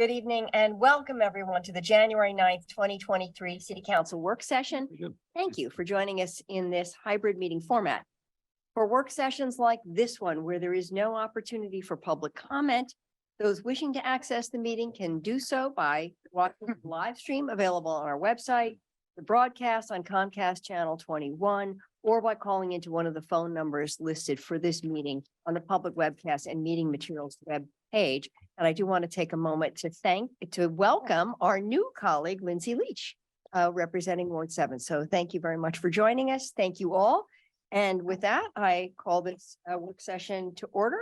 Good evening and welcome everyone to the January 9th, 2023 City Council work session. Thank you for joining us in this hybrid meeting format. For work sessions like this one, where there is no opportunity for public comment, those wishing to access the meeting can do so by watching the live stream available on our website, the broadcast on Comcast Channel 21, or by calling into one of the phone numbers listed for this meeting on the public webcast and meeting materials web page. And I do want to take a moment to welcome our new colleague, Lindsay Leach, representing Ward 7. So thank you very much for joining us. Thank you all. And with that, I call this work session to order,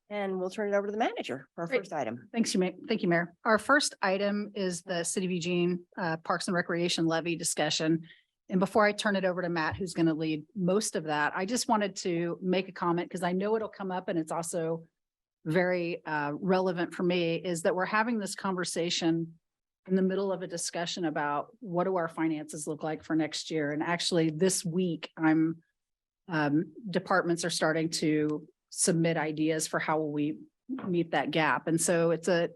and we'll turn it over to the manager for our first item. Thank you, Mayor. Our first item is the City of Eugene Parks and Recreation levy discussion. And before I turn it over to Matt, who's going to lead most of that, I just wanted to make a comment because I know it'll come up and it's also very relevant for me, is that we're having this conversation in the middle of a discussion about what do our finances look like for next year. And actually this week, departments are starting to submit ideas for how will we meet that gap. And so it's a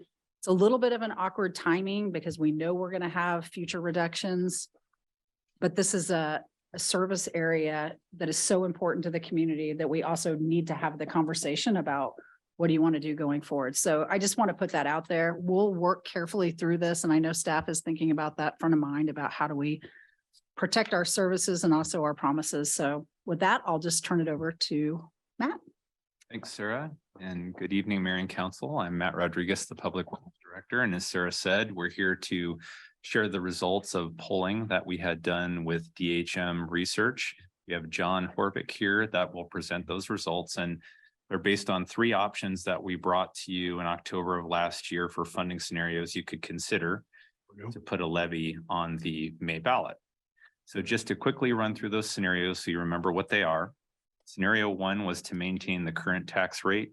little bit of an awkward timing because we know we're going to have future reductions, but this is a service area that is so important to the community that we also need to have the conversation about what do you want to do going forward. So I just want to put that out there. We'll work carefully through this. And I know staff is thinking about that front of mind about how do we protect our services and also our promises. So with that, I'll just turn it over to Matt. Thanks, Sarah, and good evening, Mayor and Council. I'm Matt Rodriguez, the Public Works Director, and as Sarah said, we're here to share the results of polling that we had done with DHM Research. We have John Horvick here that will present those results, and they're based on 3 options that we brought to you in October of last year for funding scenarios you could consider to put a levy on the May ballot. So just to quickly run through those scenarios so you remember what they are. Scenario 1 was to maintain the current tax rate,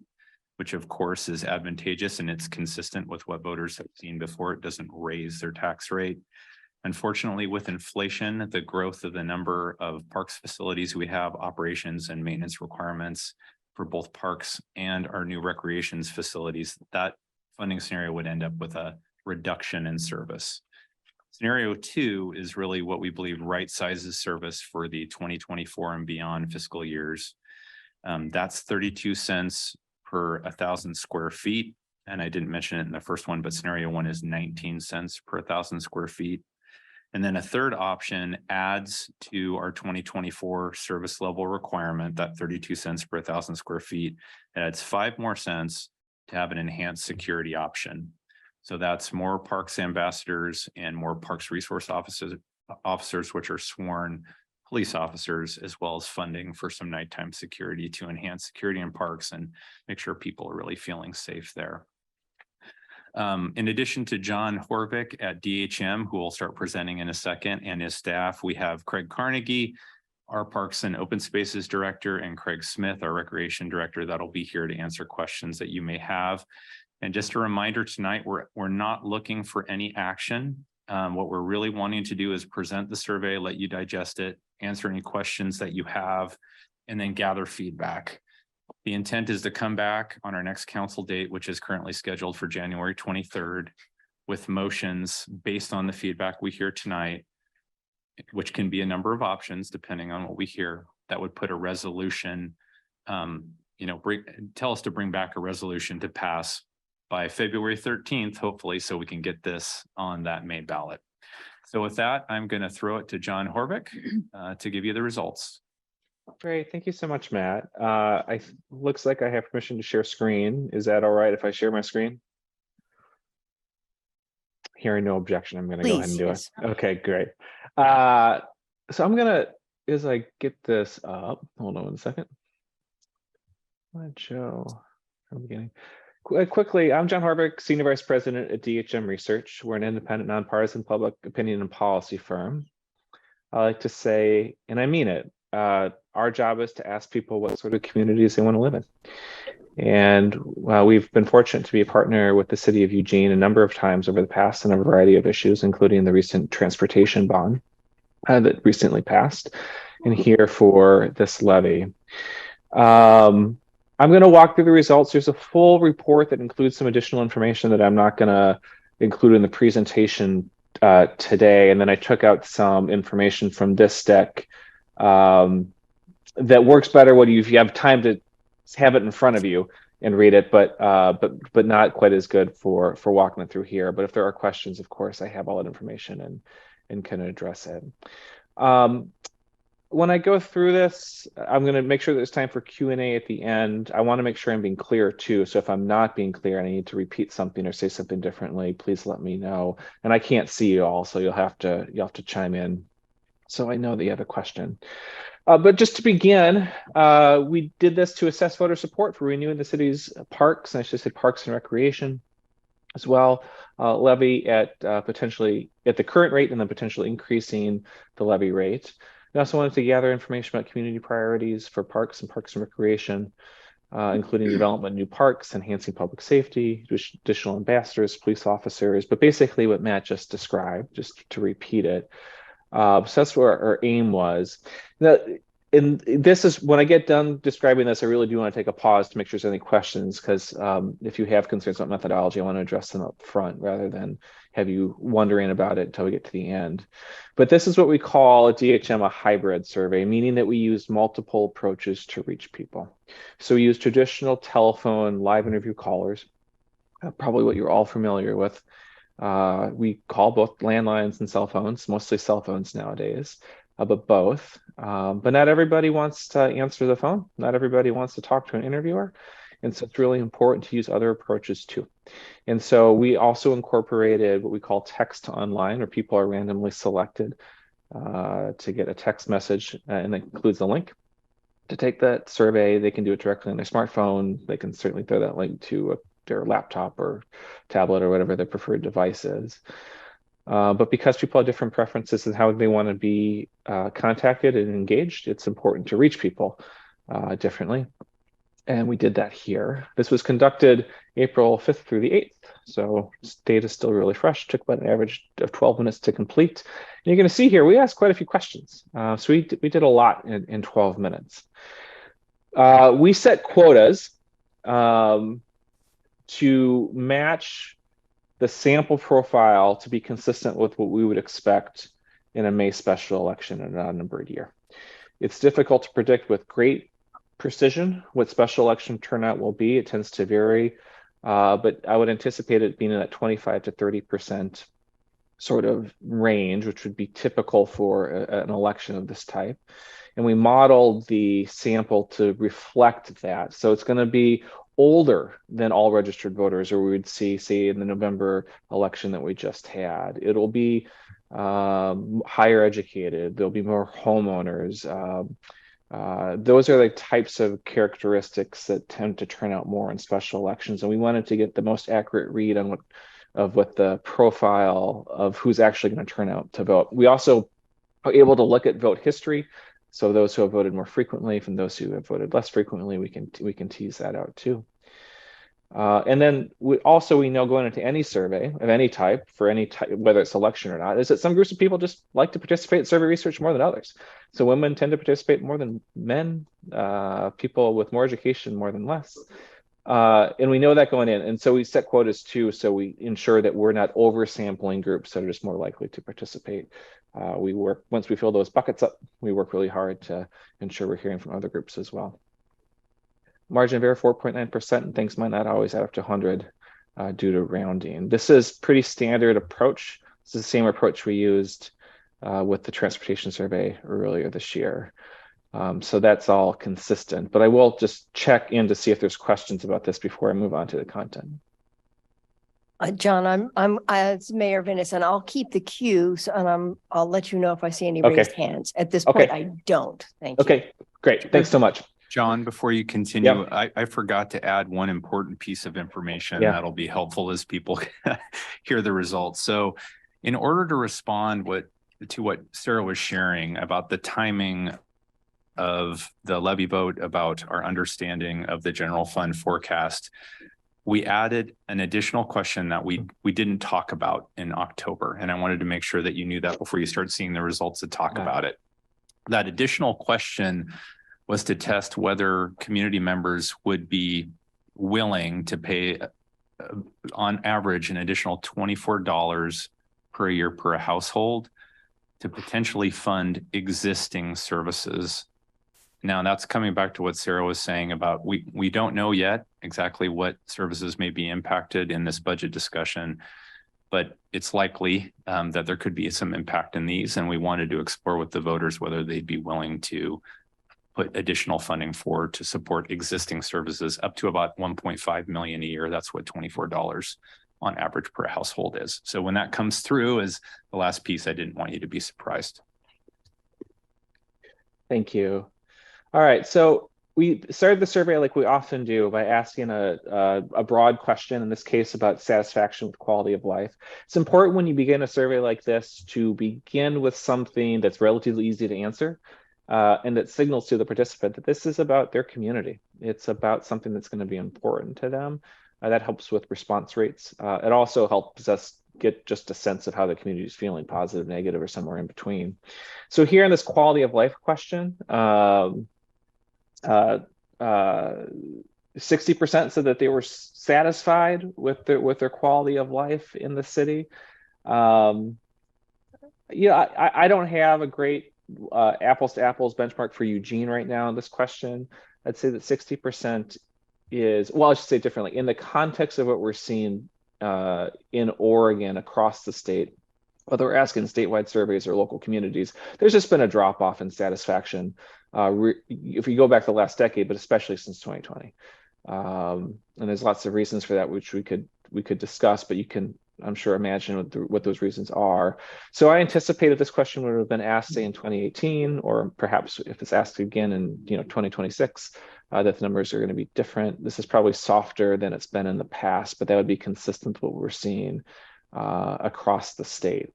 which of course is advantageous and it's consistent with what voters have seen before. It doesn't raise their tax rate. Unfortunately, with inflation, the growth of the number of parks facilities we have, operations and maintenance requirements for both parks and our new recreations facilities, that funding scenario would end up with a reduction in service. Scenario 2 is really what we believe right sizes service for the 2024 and beyond fiscal years. That's 32 cents per 1,000 square feet. And I didn't mention it in the first one, but scenario 1 is 19 cents per 1,000 square feet. And then a third option adds to our 2024 service level requirement, that 32 cents per 1,000 square feet. It adds 5 more cents to have an enhanced security option. So that's more parks ambassadors and more parks resource officers, which are sworn police officers, as well as funding for some nighttime security to enhance security in parks and make sure people are really feeling safe there. In addition to John Horvick at DHM, who will start presenting in a second, and his staff, we have Craig Carnegie, our Parks and Open Spaces Director, and Craig Smith, our Recreation Director, that'll be here to answer questions that you may have. And just a reminder tonight, we're not looking for any action. What we're really wanting to do is present the survey, let you digest it, answer any questions that you have, and then gather feedback. The intent is to come back on our next council date, which is currently scheduled for January 23rd, with motions based on the feedback we hear tonight, which can be a number of options depending on what we hear, that would put a resolution, tell us to bring back a resolution to pass by February 13th, hopefully, so we can get this on that May ballot. So with that, I'm going to throw it to John Horvick to give you the results. Great, thank you so much, Matt. Looks like I have permission to share screen. Is that all right if I share my screen? Hearing no objection, I'm going to go ahead and do it. Okay, great. So I'm going to, as I get this up, hold on 1 second. Let's show from the beginning. Quickly, I'm John Horvick, Senior Vice President at DHM Research. We're an independent, nonpartisan public opinion and policy firm. I like to say, and I mean it, our job is to ask people what sort of communities they want to live in. And we've been fortunate to be a partner with the City of Eugene a number of times over the past on a variety of issues, including the recent transportation bond that recently passed, and here for this levy. I'm going to walk through the results. There's a full report that includes some additional information that I'm not going to included in the presentation today. And then I took out some information from this deck that works better when if you have time to have it in front of you and read it, but not quite as good for walking it through here. But if there are questions, of course, I have all that information and can address it. When I go through this, I'm going to make sure there's time for Q&A at the end. I want to make sure I'm being clear too. So if I'm not being clear and I need to repeat something or say something differently, please let me know. And I can't see you all, so you'll have to chime in so I know that you have a question. But just to begin, we did this to assess voter support for renewing the city's parks, and I should say parks and recreation as well. Levy at potentially at the current rate and then potentially increasing the levy rate. We also wanted to gather information about community priorities for parks and recreation, including development of new parks, enhancing public safety, additional ambassadors, police officers, but basically what Matt just described, just to repeat it. So that's what our aim was. Now, and this is when I get done describing this, I really do want to take a pause to make sure there's any questions, because if you have concerns about methodology, I want to address them up front rather than have you wondering about it until we get to the end. But this is what we call at DHM a hybrid survey, meaning that we use multiple approaches to reach people. So we use traditional telephone live interview callers, probably what you're all familiar with. We call both landlines and cell phones, mostly cell phones nowadays, but both. But not everybody wants to answer the phone. Not everybody wants to talk to an interviewer. And so it's really important to use other approaches too. And so we also incorporated what we call text to online, where people are randomly selected to get a text message, and that includes a link to take that survey. They can do it directly on their smartphone. They can certainly throw that link to their laptop or tablet or whatever their preferred device is. But because people have different preferences and how they want to be contacted and engaged, it's important to reach people differently. And we did that here. This was conducted April 5th through the 8th. So this data is still really fresh. Took about an average of 12 minutes to complete. And you're going to see here, we asked quite a few questions. So we did a lot in 12 minutes. We set quotas to match the sample profile to be consistent with what we would expect in a May special election in an odd-numbered year. It's difficult to predict with great precision what special election turnout will be. It tends to vary, but I would anticipate it being in that 25 to 30% sort of range, which would be typical for an election of this type. And we modeled the sample to reflect that. So it's going to be older than all registered voters, or we would see, say, in the November election that we just had. It'll be higher educated. There'll be more homeowners. Those are the types of characteristics that tend to turn out more in special elections. And we wanted to get the most accurate read on what the profile of who's actually going to turn out to vote. We also are able to look at vote history. So those who have voted more frequently from those who have voted less frequently, we can tease that out too. And then we know going into any survey of any type, for any type, whether it's election or not, is that some groups of people just like to participate in survey research more than others. So women tend to participate more than men, people with more education more than less. And we know that going in. And so we set quotas too, so we ensure that we're not oversampling groups that are just more likely to participate. Once we fill those buckets up, we work really hard to ensure we're hearing from other groups as well. Margin of error 4.9%, and things might not always add up to 100 due to rounding. This is pretty standard approach. This is the same approach we used with the transportation survey earlier this year. So that's all consistent, but I will just check in to see if there's questions about this before I move on to the content. John, I'm as Mayor Venice, and I'll keep the cues, and I'll let you know if I see any raised hands. At this point, I don't. Thank you. Okay, great. Thanks so much. John, before you continue, I forgot to add one important piece of information that'll be helpful as people hear the results. So in order to respond to what Sarah was sharing about the timing of the levy vote, about our understanding of the general fund forecast, we added an additional question that we didn't talk about in October. And I wanted to make sure that you knew that before you start seeing the results to talk about it. That additional question was to test whether community members would be willing to pay on average, an additional $24 per year per household to potentially fund existing services. Now, that's coming back to what Sarah was saying about we don't know yet exactly what services may be impacted in this budget discussion, but it's likely that there could be some impact in these, and we wanted to explore with the voters whether they'd be willing to put additional funding forward to support existing services up to about 1.5 million a year. That's what $24 on average per household is. So when that comes through as the last piece, I didn't want you to be surprised. Thank you. All right, so we started the survey like we often do by asking a broad question, in this case about satisfaction with quality of life. It's important when you begin a survey like this to begin with something that's relatively easy to answer and that signals to the participant that this is about their community. It's about something that's going to be important to them. That helps with response rates. It also helps us get just a sense of how the community is feeling, positive, negative, or somewhere in between. So here in this quality of life question, 60% said that they were satisfied with their quality of life in the city. I don't have a great apples to apples benchmark for Eugene right now in this question. I'd say that 60% is, well, I should say differently, in the context of what we're seeing in Oregon across the state, whether we're asking statewide surveys or local communities, there's just been a drop off in satisfaction if you go back the last decade, but especially since 2020. And there's lots of reasons for that, which we could discuss, but you can, I'm sure, imagine what those reasons are. So I anticipated this question would have been asked, say, in 2018, or perhaps if it's asked again in 2026, that the numbers are going to be different. This is probably softer than it's been in the past, but that would be consistent with what we're seeing across the state.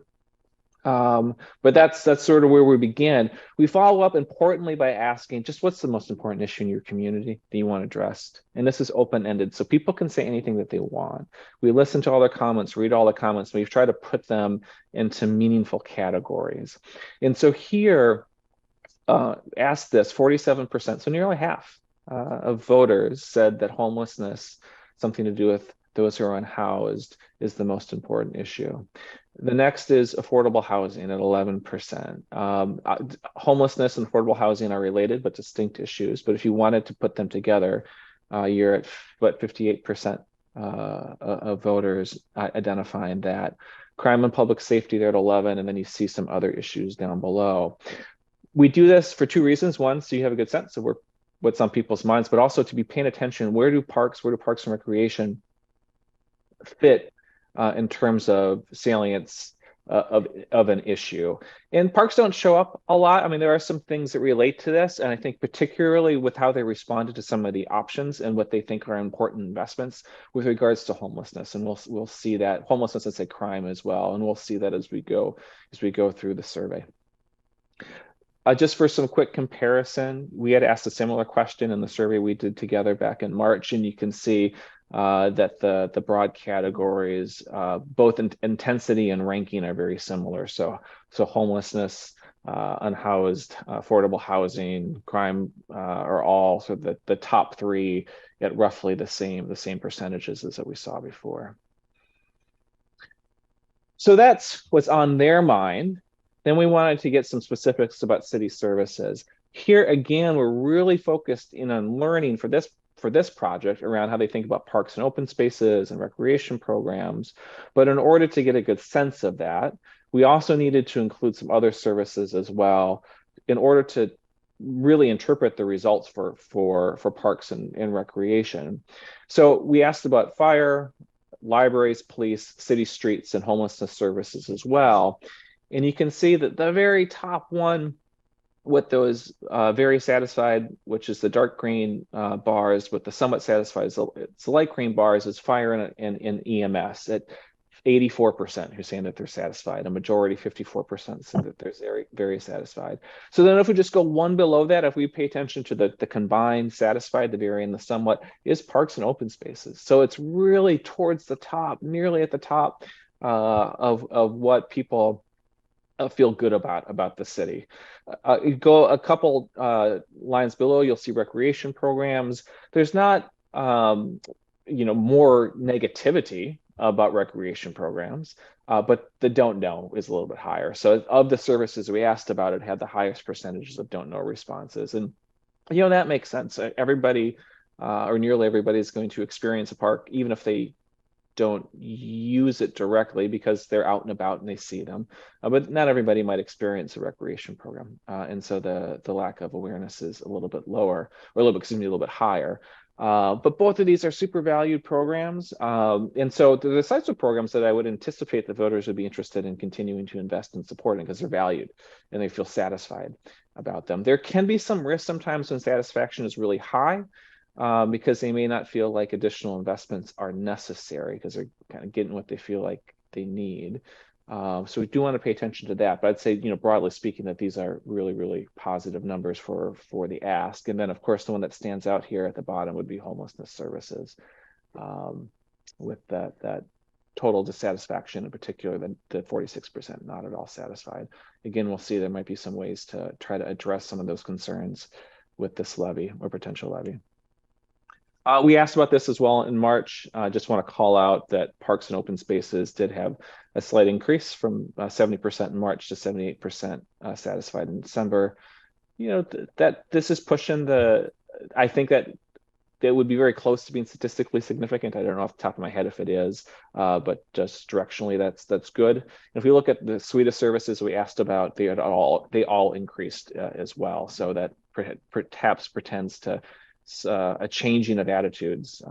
But that's sort of where we begin. We follow up importantly by asking just what's the most important issue in your community that you want addressed? And this is open-ended, so people can say anything that they want. We listen to all their comments, read all the comments, and we've tried to put them into meaningful categories. And so here, ask this, 47%, so nearly half of voters said that homelessness, something to do with those who are unhoused, is the most important issue. The next is affordable housing at 11%. Homelessness and affordable housing are related but distinct issues. But if you wanted to put them together, you're at what, 58% of voters identifying that. Crime and public safety, they're at 11, and then you see some other issues down below. We do this for two reasons. One, so you have a good sense of what's on people's minds, but also to be paying attention, where do parks and recreation fit in terms of salience of an issue. And parks don't show up a lot. I mean, there are some things that relate to this, and I think particularly with how they responded to some of the options and what they think are important investments with regards to homelessness. And we'll see that homelessness and say crime as well, and we'll see that as we go through the survey. Just for some quick comparison, we had asked a similar question in the survey we did together back in March, and you can see that the broad categories, both in intensity and ranking, are very similar. So homelessness, unhoused, affordable housing, crime are all sort of the top three at roughly the same percentages as that we saw before. So that's what's on their mind. Then we wanted to get some specifics about city services. Here again, we're really focused in on learning for this project around how they think about parks and open spaces and recreation programs. But in order to get a good sense of that, we also needed to include some other services as well in order to really interpret the results for parks and recreation. So we asked about fire, libraries, police, city streets, and homelessness services as well. And you can see that the very top one with those very satisfied, which is the dark green bars, with the somewhat satisfied, it's the light green bars, is fire and EMS at 84% who's saying that they're satisfied. A majority, 54%, said that they're very, very satisfied. So then if we just go one below that, if we pay attention to the combined satisfied, the very, and the somewhat, is parks and open spaces. So it's really towards the top, nearly at the top of what people feel good about the city. You go a couple lines below, you'll see recreation programs. There's not more negativity about recreation programs, but the don't know is a little bit higher. So of the services we asked about, it had the highest percentages of don't know responses. And, that makes sense. Everybody, or nearly everybody, is going to experience a park, even if they don't use it directly because they're out and about and they see them. But not everybody might experience a recreation program. And so the lack of awareness is a little bit lower, or a little bit higher. But both of these are super valued programs. And so the types of programs that I would anticipate the voters would be interested in continuing to invest in supporting, because they're valued and they feel satisfied about them. There can be some risk sometimes when satisfaction is really high, because they may not feel like additional investments are necessary because they're kind of getting what they feel like they need. So we do want to pay attention to that. But I'd say, broadly speaking, that these are really, really positive numbers for the ask. And then, of course, the one that stands out here at the bottom would be homelessness services, with that total dissatisfaction, in particular, the 46% not at all satisfied. Again, we'll see there might be some ways to try to address some of those concerns with this levy or potential levy. We asked about this as well in March. I just want to call out that parks and open spaces did have a slight increase from 70% in March to 78% satisfied in December. That this is pushing I think that it would be very close to being statistically significant. I don't know off the top of my head if it is, but just directionally, that's good. If we look at the suite of services we asked about, they all increased as well. So that perhaps pretends to a changing of attitudes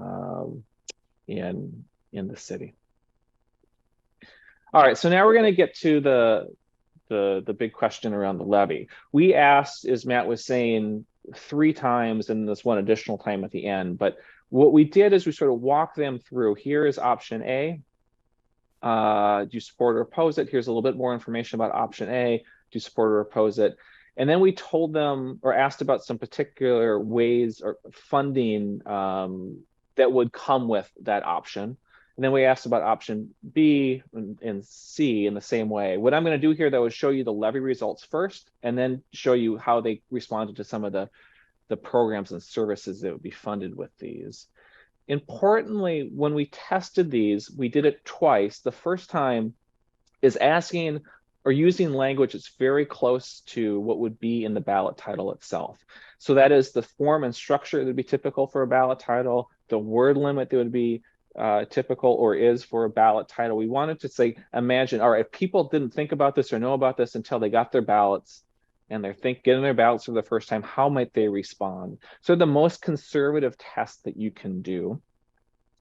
in the city. All right, so now we're going to get to the big question around the levy. We asked, as Matt was saying, 3 times, and this one additional time at the end. But what we did is we sort of walked them through. Here is option A. Do you support or oppose it? Here's a little bit more information about option A. Do you support or oppose it? And then we told them, or asked about some particular ways or funding that would come with that option. And then we asked about option B and C in the same way. What I'm going to do here, though, is show you the levy results first, and then show you how they responded to some of the programs and services that would be funded with these. Importantly, when we tested these, we did it twice. The first time is asking or using language that's very close to what would be in the ballot title itself. So that is the form and structure that would be typical for a ballot title, the word limit that would be typical or is for a ballot title. We wanted to say, imagine, all right, if people didn't think about this or know about this until they got their ballots, and they're getting their ballots for the first time, how might they respond? So the most conservative test that you can do.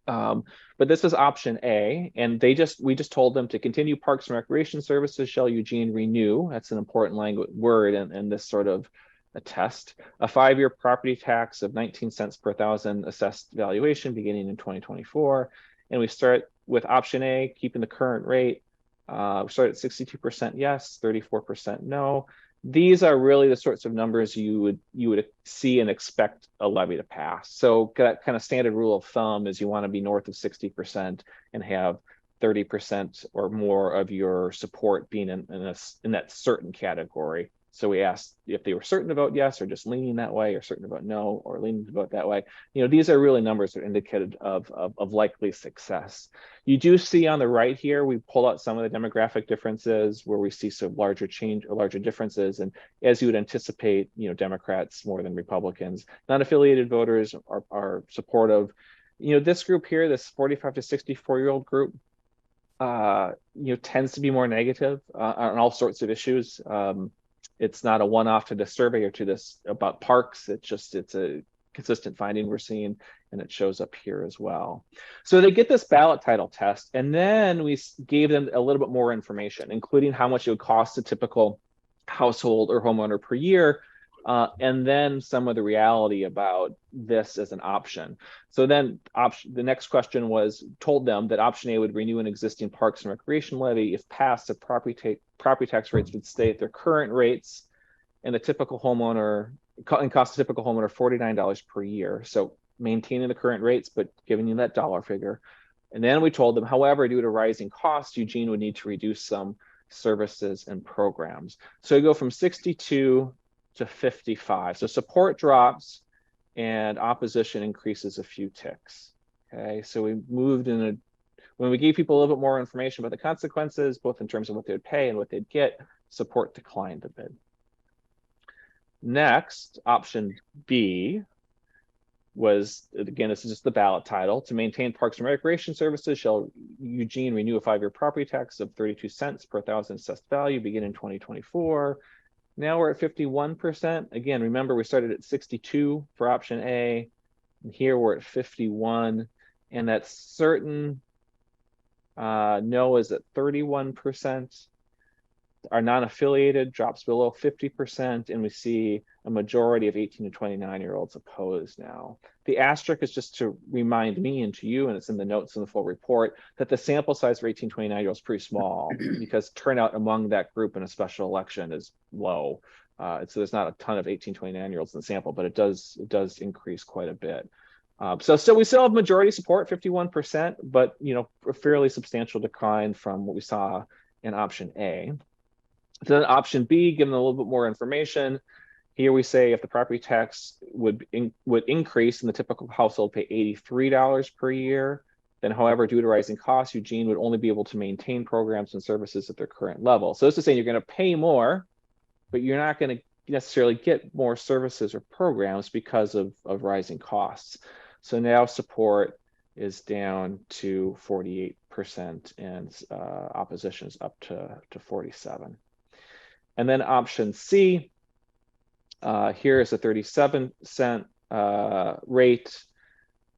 But this is option A, and we just told them to continue Parks and Recreation Services shall Eugene renew. That's an important word in this sort of a test. A 5-year property tax of 19 cents per thousand assessed valuation beginning in 2024. And we start with option A, keeping the current rate. We start at 62% yes, 34% no. These are really the sorts of numbers you would see and expect a levy to pass. So that kind of standard rule of thumb is you want to be north of 60% and have 30% or more of your support being in that certain category. So we asked if they were certain to vote yes, or just leaning that way, or certain to vote no, or leaning to vote that way. These are really numbers that are indicative of likely success. You do see on the right here, we pull out some of the demographic differences where we see some larger differences. And as you would anticipate, Democrats more than Republicans. Non-affiliated voters are supportive. This group here, this 45 to 64-year-old group, tends to be more negative on all sorts of issues. It's not a one-off to this survey or to this about parks. It's a consistent finding we're seeing, and it shows up here as well. So they get this ballot title test, and then we gave them a little bit more information, including how much it would cost a typical household or homeowner per year, and then some of the reality about this as an option. So then the next question was, told them that option A would renew an existing parks and recreation levy. If passed, the property tax rates would stay at their current rates, and the typical homeowner, and cost a typical homeowner $49 per year. So maintaining the current rates, but giving you that dollar figure. And then we told them, however, due to rising costs, Eugene would need to reduce some services and programs. So you go from 62 to 55. So support drops and opposition increases a few ticks. Okay, so we moved when we gave people a little bit more information about the consequences, both in terms of what they would pay and what they'd get, support declined a bit. Next, option B was, again, this is just the ballot title: to maintain parks and recreation services shall Eugene renew a 5-year property tax of 32 cents per thousand assessed value beginning in 2024. Now we're at 51%. Again, remember we started at 62 for option A, and here we're at 51, and that's certain. No is at 31%. Our non-affiliated drops below 50%, and we see a majority of 18 to 29-year-olds opposed now. The asterisk is just to remind me and to you, and it's in the notes in the full report, that the sample size for 18 to 29-year-olds is pretty small because turnout among that group in a special election is low. So there's not a ton of 18 to 29-year-olds in the sample, but it does increase quite a bit. So we still have majority support, 51%, but a fairly substantial decline from what we saw in option A. Then option B, given a little bit more information, here we say if the property tax would increase and the typical household pay $83 per year, then however, due to rising costs, Eugene would only be able to maintain programs and services at their current level. So this is saying you're going to pay more, but you're not going to necessarily get more services or programs because of rising costs. So now support is down to 48% and opposition is up to 47%. And then option C, here is a 37-cent rate.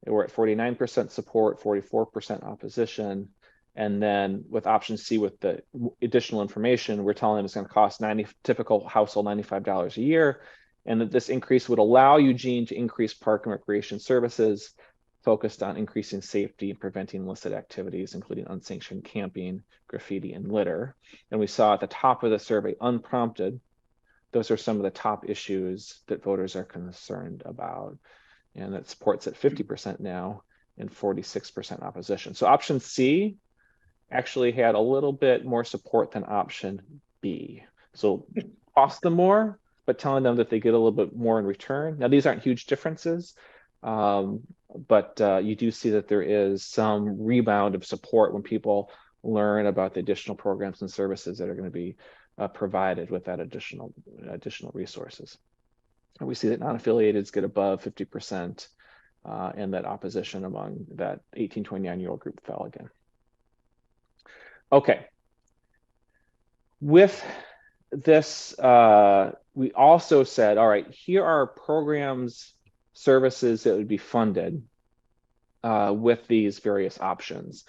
We're at 49% support, 44% opposition. And then with option C, with the additional information, we're telling them it's going to cost typical household $95 a year, and that this increase would allow Eugene to increase park and recreation services focused on increasing safety and preventing illicit activities, including unsanctioned camping, graffiti, and litter. And we saw at the top of the survey, unprompted, those are some of the top issues that voters are concerned about. And that support's at 50% now and 46% opposition. So option C actually had a little bit more support than option B. So cost them more, but telling them that they get a little bit more in return. Now, these aren't huge differences, but you do see that there is some rebound of support when people learn about the additional programs and services that are going to be provided with that additional resources. And we see that non-affiliateds get above 50%, and that opposition among that 18 to 29-year-old group fell again. Okay. With this, we also said, all right, here are programs, services that would be funded with these various options.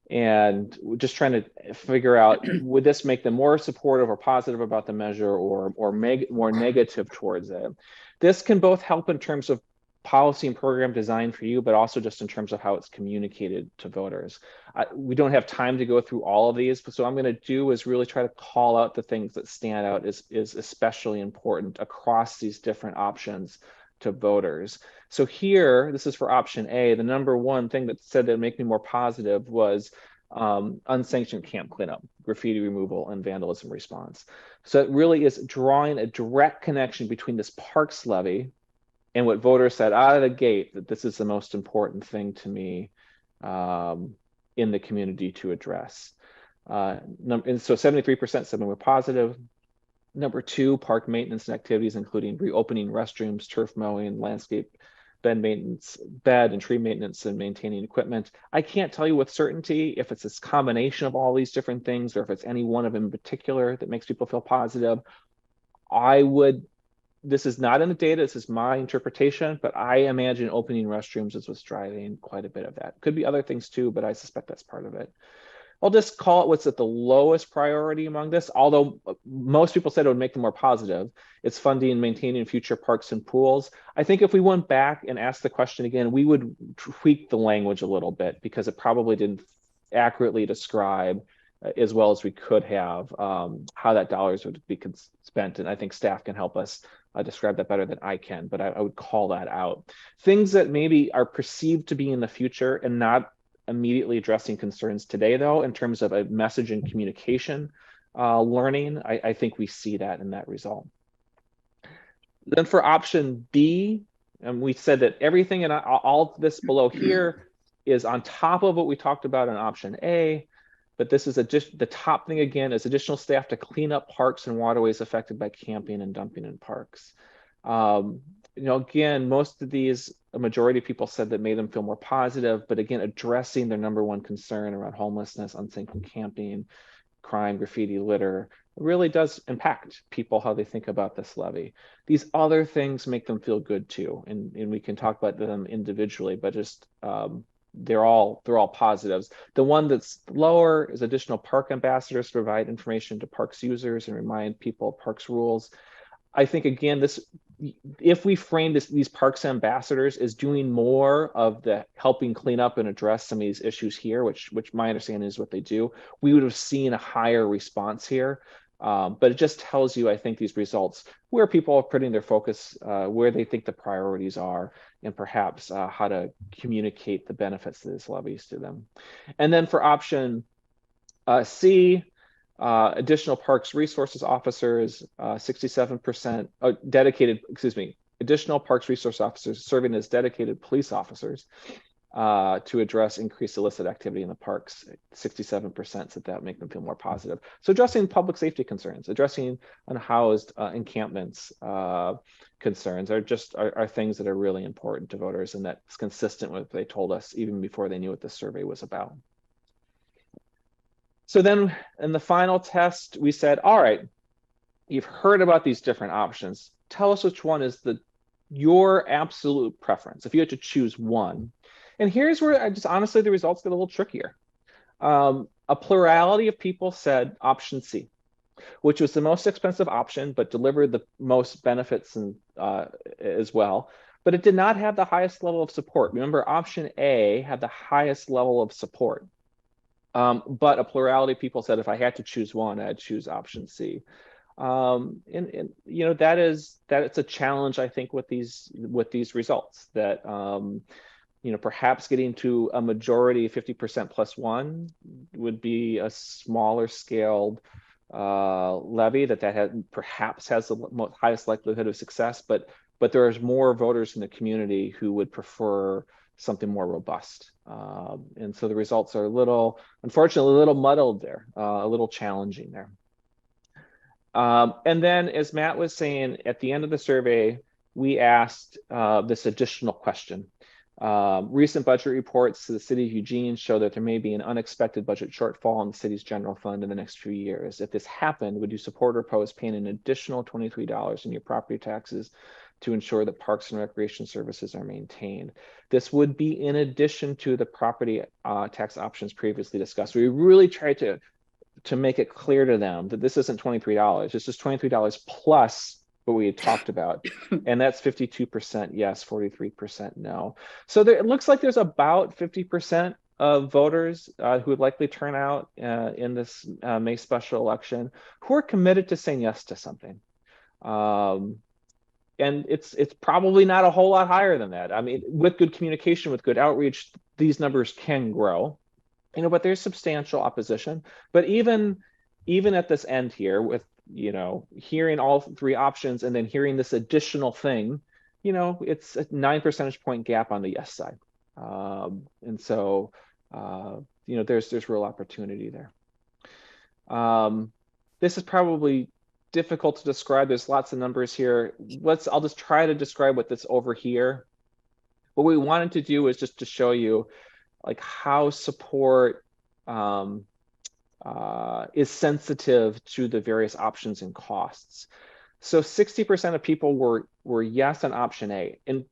And we're just trying to figure out, would this make them more supportive or positive about the measure, or more negative towards it? This can both help in terms of policy and program design for you, but also just in terms of how it's communicated to voters. We don't have time to go through all of these, but so what I'm going to do is really try to call out the things that stand out is especially important across these different options to voters. So here, this is for option A, the number one thing that said that would make me more positive was unsanctioned camp cleanup, graffiti removal, and vandalism response. So it really is drawing a direct connection between this parks levy and what voters said out of the gate, that this is the most important thing to me in the community to address. And so 73% said we were positive. Number two, park maintenance and activities, including reopening restrooms, turf mowing, landscape bed maintenance, bed and tree maintenance, and maintaining equipment. I can't tell you with certainty if it's this combination of all these different things or if it's any one of them in particular that makes people feel positive. This is not in the data, this is my interpretation, but I imagine opening restrooms is what's driving quite a bit of that. Could be other things too, but I suspect that's part of it. I'll just call it what's at the lowest priority among this, although most people said it would make them more positive. It's funding and maintaining future parks and pools. I think if we went back and asked the question again, we would tweak the language a little bit because it probably didn't accurately describe as well as we could have how that dollars would be spent. And I think staff can help us describe that better than I can, but I would call that out. Things that maybe are perceived to be in the future and not immediately addressing concerns today, though, in terms of a message and communication learning, I think we see that in that result. Then for option B, and we said that everything in all of this below here is on top of what we talked about in option A, but this is just the top thing again is additional staff to clean up parks and waterways affected by camping and dumping in parks. You know, again, most of these, a majority of people said that made them feel more positive, but again, addressing their number one concern around homelessness, unsafe camping, crime, graffiti, litter, really does impact people how they think about this levy. These other things make them feel good too, and we can talk about them individually, but just they're all positives. The one that's lower is additional park ambassadors to provide information to parks users and remind people of parks rules. I think again, if we frame these parks ambassadors as doing more of the helping clean up and address some of these issues here, which my understanding is what they do, we would have seen a higher response here. But it just tells you, I think, these results, where people are putting their focus, where they think the priorities are, and perhaps how to communicate the benefits of these levies to them. And then for option C, additional parks resources officers, 67% dedicated, additional parks resource officers serving as dedicated police officers to address increased illicit activity in the parks. 67% said that make them feel more positive. So addressing public safety concerns, addressing unhoused encampments concerns are things that are really important to voters, and that's consistent with what they told us even before they knew what this survey was about. So then in the final test, we said, all right, you've heard about these different options. Tell us which one is your absolute preference, if you had to choose one. And here's where honestly, the results get a little trickier. A plurality of people said option C, which was the most expensive option, but delivered the most benefits as well. But it did not have the highest level of support. Remember, option A had the highest level of support. But a plurality of people said if I had to choose one, I'd choose option C. And you know, it's a challenge, I think, with these results, that you know, perhaps getting to a majority 50% plus one would be a smaller scaled levy that perhaps has the highest likelihood of success, but there's more voters in the community who would prefer something more robust. And so the results are unfortunately, a little muddled there, a little challenging there. And then, as Matt was saying, at the end of the survey, we asked this additional question. Recent budget reports to the city of Eugene show that there may be an unexpected budget shortfall in the city's general fund in the next few years. If this happened, would you support or oppose paying an additional $23 in your property taxes to ensure that parks and recreation services are maintained? This would be in addition to the property tax options previously discussed. We really tried to make it clear to them that this isn't $23. It's just $23 plus what we had talked about. And that's 52% yes, 43% no. So it looks like there's about 50% of voters who would likely turn out in this May special election who are committed to saying yes to something. And it's probably not a whole lot higher than that. I mean, with good communication, with good outreach, these numbers can grow. You know, but there's substantial opposition. But even at this end here, with, you know, hearing all three options and then hearing this additional thing, you know, it's a 9 percentage point gap on the yes side. And so, you know, there's real opportunity there. This is probably difficult to describe. There's lots of numbers here. I'll just try to describe what this over here. What we wanted to do is just to show you like how support is sensitive to the various options and costs. So 60% of people were yes on option A, and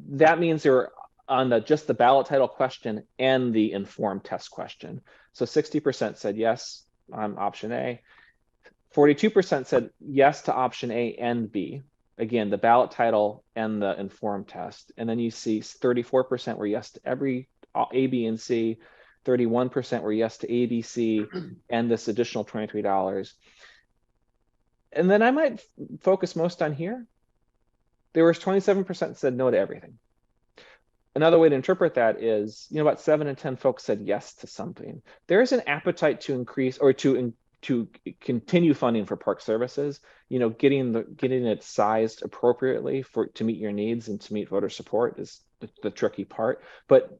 that means they were on just the ballot title question and the informed test question. So 60% said yes on option A. 42% said yes to option A and B. Again, the ballot title and the informed test. And then you see 34% were yes to every A, B, and C. 31% were yes to A, B, C, and this additional $23. And then I might focus most on here. There was 27% said no to everything. Another way to interpret that is, you know, about 7 in 10 folks said yes to something. There is an appetite to increase or to continue funding for park services, you know, getting it sized appropriately to meet your needs and to meet voter support is the tricky part. But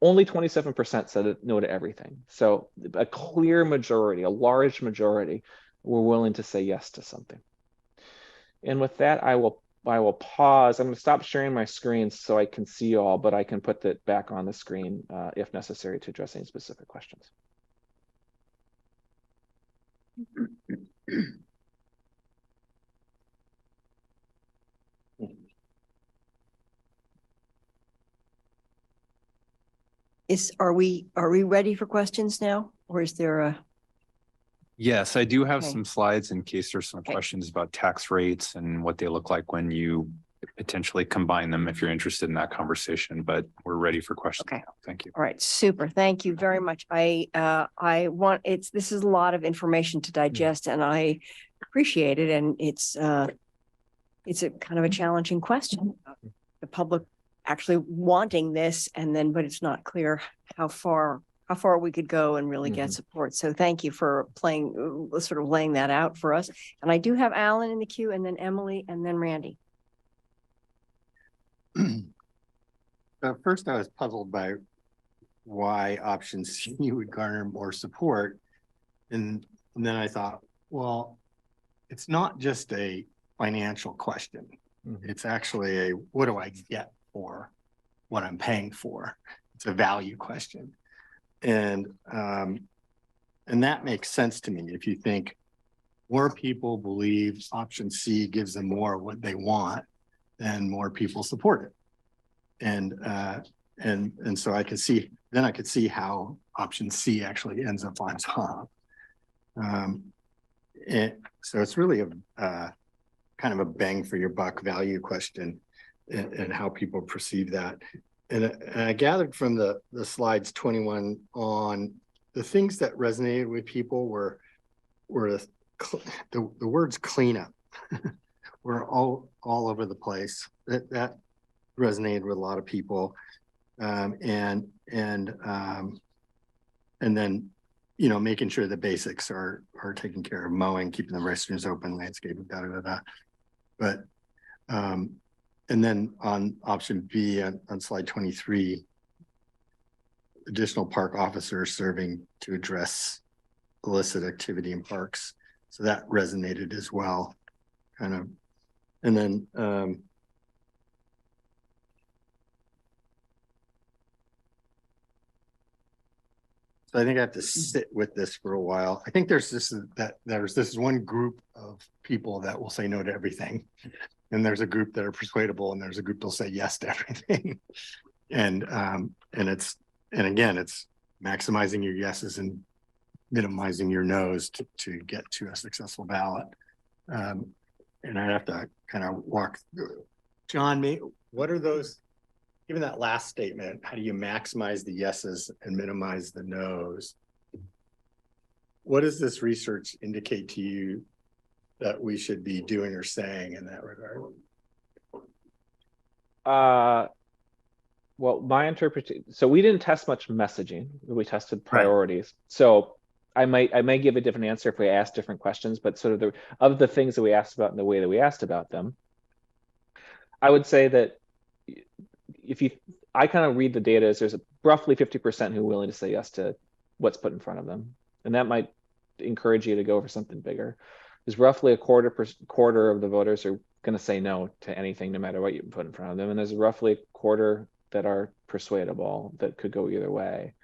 only 27% said no to everything. So a clear majority, a large majority, were willing to say yes to something. And with that, I will pause. I'm going to stop sharing my screen so I can see you all, but I can put that back on the screen if necessary to address any specific questions. Are we ready for questions now? Or is there a? Yes, I do have Okay. some slides in case there's some Okay. questions about tax rates and what they look like when you potentially combine them if you're interested in that conversation, but we're ready for questions. Okay. Now. Thank you. All right, super. Thank you very much. I want, this is a lot of information to digest and I appreciate it. And it's a kind of a challenging question. The public actually wanting this and then, but it's not clear how far we could go and really get support. So thank you for sort of laying that out for us. And I do have Alan in the queue and then Emily and then Randy. First, I was puzzled by why option C would garner more support. And then I thought, well, it's not just a financial question. It's actually a, what do I get for what I'm paying for? It's a value question. And that makes sense to me. If you think more people believe option C gives them more of what they want, then more people support it. And so I could see how option C actually ends up on top. And so it's really a kind of a bang for your buck value question and how people perceive that. And I gathered from the slides 21 on, the things that resonated with people were the words cleanup were all over the place. That resonated with a lot of people. And then, you know, making sure the basics are taken care of, mowing, keeping the restrooms open, landscaping, But, and then on option B on slide 23, additional park officers serving to address illicit activity in parks. So that resonated as well, kind of. And then, so I think I have to sit with this for a while. I think there's this one group of people that will say no to everything. And there's a group that are persuadable and there's a group that'll say yes to everything. And again, it's maximizing your yeses and minimizing your no's to get to a successful ballot. And I have to kind of walk through. John, what are those, given that last statement, how do you maximize the yeses and minimize the no's? What does this research indicate to you that we should be doing or saying in that regard? Well, my interpretation, so we didn't test much messaging, we tested priorities. Right. So I might give a different answer if we ask different questions, but sort of the things that we asked about and the way that we asked about them, I would say that I kind of read the data as there's roughly 50% who are willing to say yes to what's put in front of them. And that might encourage you to go for something bigger. There's roughly a quarter of the voters are going to say no to anything, no matter what you put in front of them. And there's roughly a quarter that are persuadable that could go either way.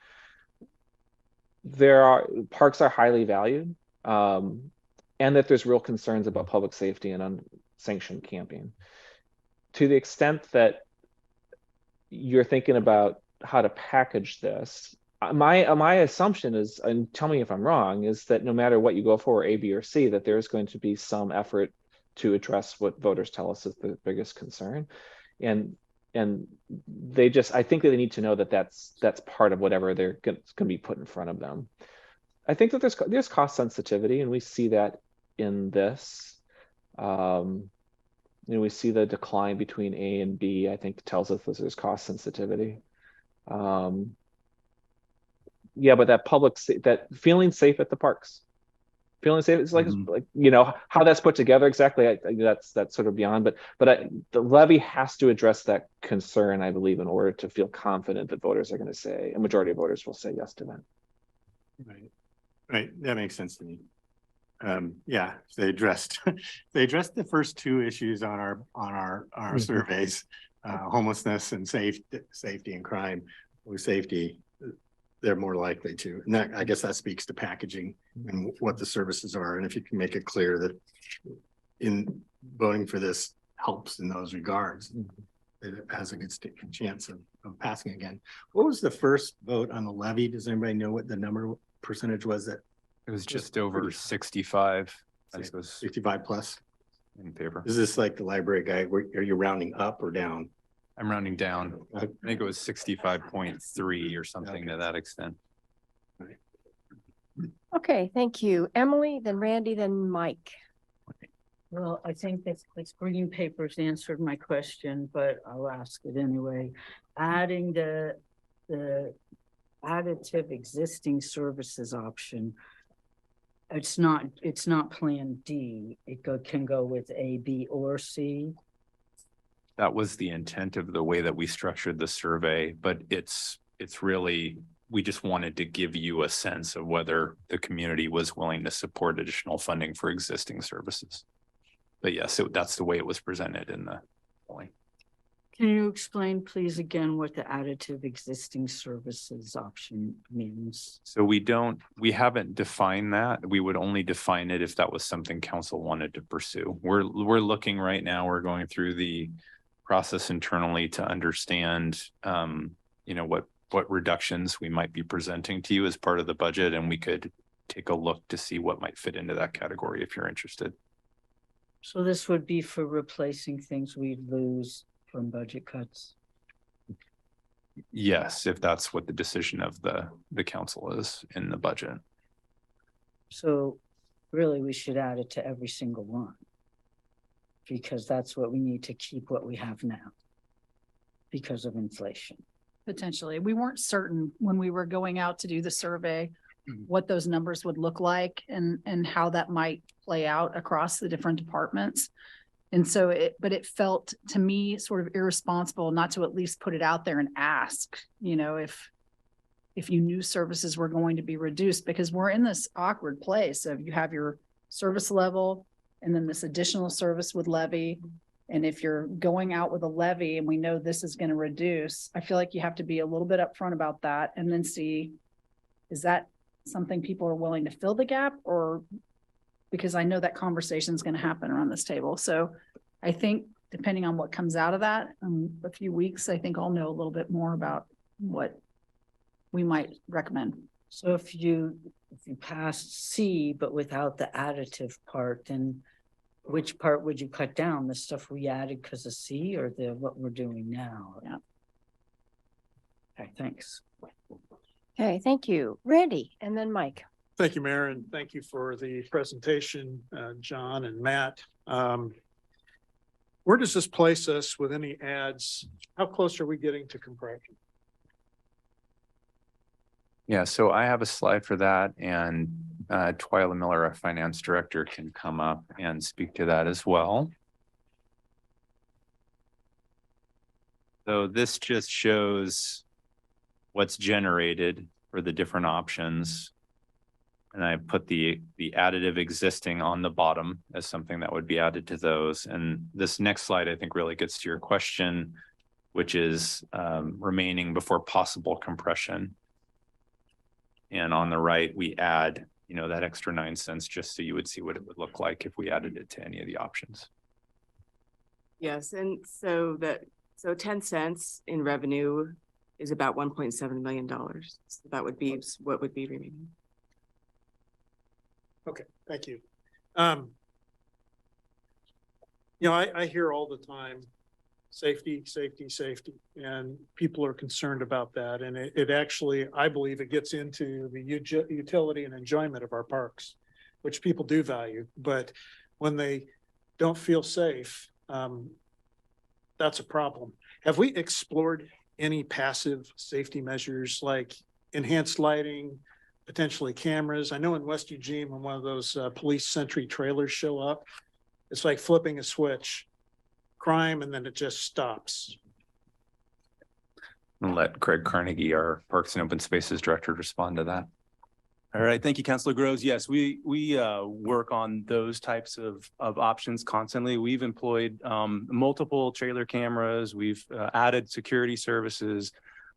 Parks are highly valued, and that there's real concerns about public safety and unsanctioned camping. To the extent that you're thinking about how to package this, my assumption is, and tell me if I'm wrong, is that no matter what you go for, A, B, or C, that there's going to be some effort to address what voters tell us is the biggest concern. And I think that they need to know that that's part of whatever they're going to be put in front of them. I think that there's cost sensitivity, and we see that in this. We see the decline between A and B, I think tells us that there's cost sensitivity. Yeah, but that feeling safe at the parks, feeling safe. It's like, Mhm. like, how that's put together exactly. I think that's sort of beyond, but the levy has to address that concern, I believe, in order to feel confident that voters are going to say, a majority of voters will say yes to that. Right. Right. That makes sense to me. Yeah, they addressed the first two issues on our surveys, homelessness and safety and crime. With safety, they're more likely to. And that, I guess that speaks to packaging and what the services are. And if you can make it clear that in voting for this helps in those regards, it has a good chance of passing again. What was the first vote on the levy? Does anybody know what the percentage was that? It was just over 65. I suppose 65 plus. in favor. Is this like the library guy? Are you rounding up or down? I'm rounding down. I think it was 65.3 or something to that extent. Okay, thank you. Emily, then Randy, then Mike. Well, I think that this green paper's answered my question, but I'll ask it anyway. Adding the additive existing services option. It's not plan D. Can go with A, B, or C. That was the intent of the way that we structured the survey, but it's really, we just wanted to give you a sense of whether the community was willing to support additional funding for existing services. But yes, that's the way it was presented in the polling. Can you explain, please, again, what the additive existing services option means? So we haven't defined that. We would only define it if that was something council wanted to pursue. We're looking right now, we're going through the process internally to understand, what reductions we might be presenting to you as part of the budget. And we could take a look to see what might fit into that category if you're interested. So this would be for replacing things we'd lose from budget cuts? Yes, if that's what the decision of the council is in the budget. So really, we should add it to every single one. Because that's what we need to keep what we have now. Because of inflation. Potentially. We weren't certain when we were going out to do the survey, what those numbers would look like and how that might play out across the different departments. And so but it felt to me sort of irresponsible not to at least put it out there and ask, if you knew services were going to be reduced, because we're in this awkward place of you have your service level and then this additional service with levy. And if you're going out with a levy and we know this is going to reduce, I feel like you have to be a little bit upfront about that and then see, is that something people are willing to fill the gap, or because I know that conversation is going to happen around this table. So I think depending on what comes out of that in a few weeks, I think I'll know a little bit more about what we might recommend. So if you pass C, but without the additive part, then which part would you cut down? The stuff we added because of C, or what we're doing now? Yeah. Okay, thanks. Okay, thank you. Randy, and then Mike. Thank you, Mayor, and thank you for the presentation, John and Matt. Where does this place us with any ads? How close are we getting to compression? Yeah, so I have a slide for that, and Twyla Miller, our finance director, can come up and speak to that as well. So this just shows what's generated for the different options. And I put the additive existing on the bottom as something that would be added to those. And this next slide, I think, really gets to your question, which is remaining before possible compression. And on the right, we add, that extra 9 cents just so you would see what it would look like if we added it to any of the options. Yes, and so 10 cents in revenue is about $1.7 million. So that would be what would be remaining. Okay, thank you. I hear all the time, safety, safety, safety, and people are concerned about that. And it actually, I believe it gets into the utility and enjoyment of our parks, which people do value. But when they don't feel safe, that's a problem. Have we explored any passive safety measures like enhanced lighting, potentially cameras. I know in West Eugene, when one of those police sentry trailers show up, it's like flipping a switch, crime, and then it just stops. And let Craig Carnegie, our Parks and Open Spaces Director, respond to that. All right, thank you, Councilor Groves. Yes, we work on those types of options constantly. We've employed multiple trailer cameras. We've added security services.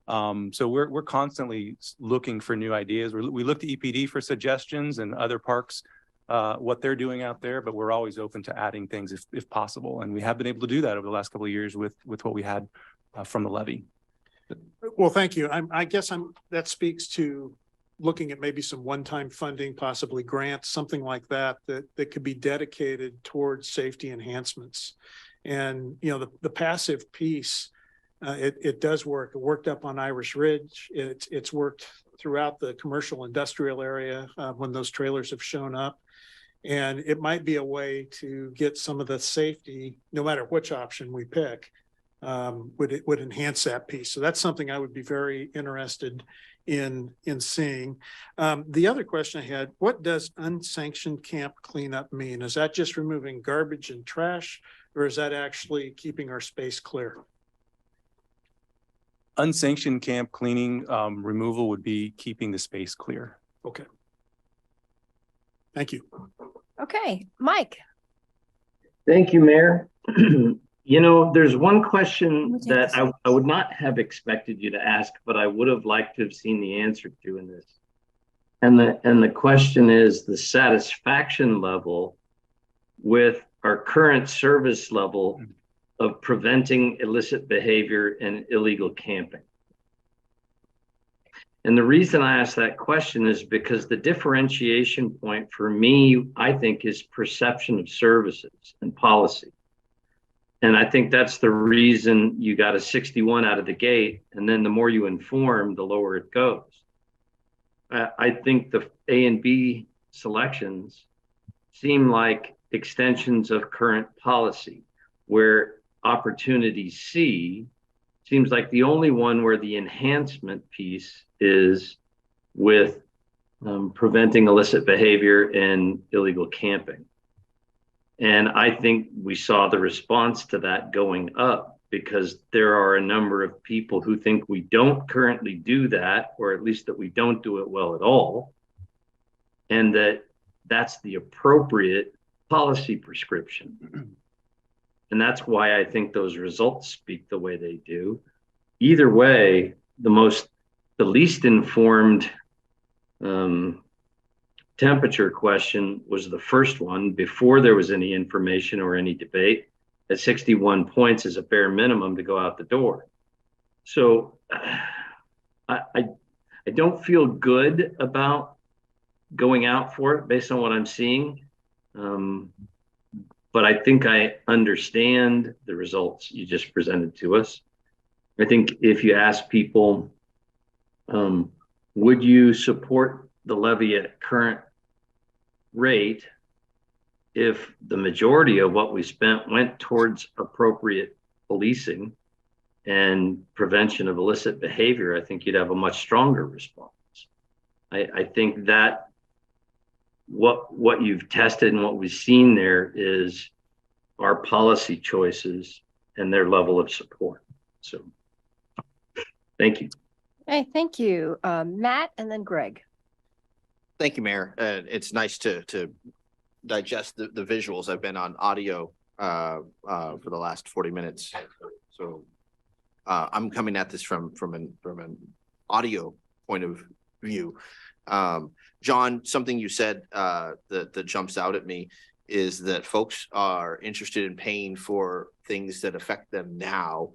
So we're constantly looking for new ideas. We look to EPD for suggestions and other parks, what they're doing out there, but we're always open to adding things if possible. And we have been able to do that over the last couple of years with what we had from the levy. Well, thank you. I guess that speaks to looking at maybe some one-time funding, possibly grants, something like that could be dedicated towards safety enhancements. And, you know, the passive piece, it does work. It worked up on Irish Ridge. It's worked throughout the commercial industrial area when those trailers have shown up. And it might be a way to get some of the safety, no matter which option we pick, would enhance that piece. So that's something I would be very interested in seeing. The other question I had, what does unsanctioned camp cleanup mean? Is that just removing garbage and trash, or is that actually keeping our space clear? Unsanctioned camp cleaning removal would be keeping the space clear. Okay. Thank you. Okay, Mike. Thank you, Mayor. You know, there's one question that I would not have expected you to ask, but I would have liked to have seen the answer to in this. And the question is the satisfaction level with our current service level of preventing illicit behavior and illegal camping. And the reason I ask that question is because the differentiation point for me, I think, is perception of services and policy. And I think that's the reason you got a 61 out of the gate. And then the more you inform, the lower it goes. I think the A and B selections seem like extensions of current policy, where opportunity C seems like the only one where the enhancement piece is with preventing illicit behavior and illegal camping. And I think we saw the response to that going up because there are a number of people who think we don't currently do that, or at least that we don't do it well at all. And that's the appropriate policy prescription. And that's why I think those results speak the way they do. Either way, the least informed temperature question was the first one before there was any information or any debate. At 61 points is a bare minimum to go out the door. So I don't feel good about going out for it based on what I'm seeing. But I think I understand the results you just presented to us. I think if you ask people, would you support the levy at current rate if the majority of what we spent went towards appropriate policing and prevention of illicit behavior, I think you'd have a much stronger response. I think that what you've tested and what we've seen there is our policy choices and their level of support. So thank you. Hey, thank you. Matt and then Greg. Thank you, Mayor. It's nice to digest the visuals. I've been on audio for the last 40 minutes. So I'm coming at this from an audio point of view. John, something you said that jumps out at me is that folks are interested in paying for things that affect them now,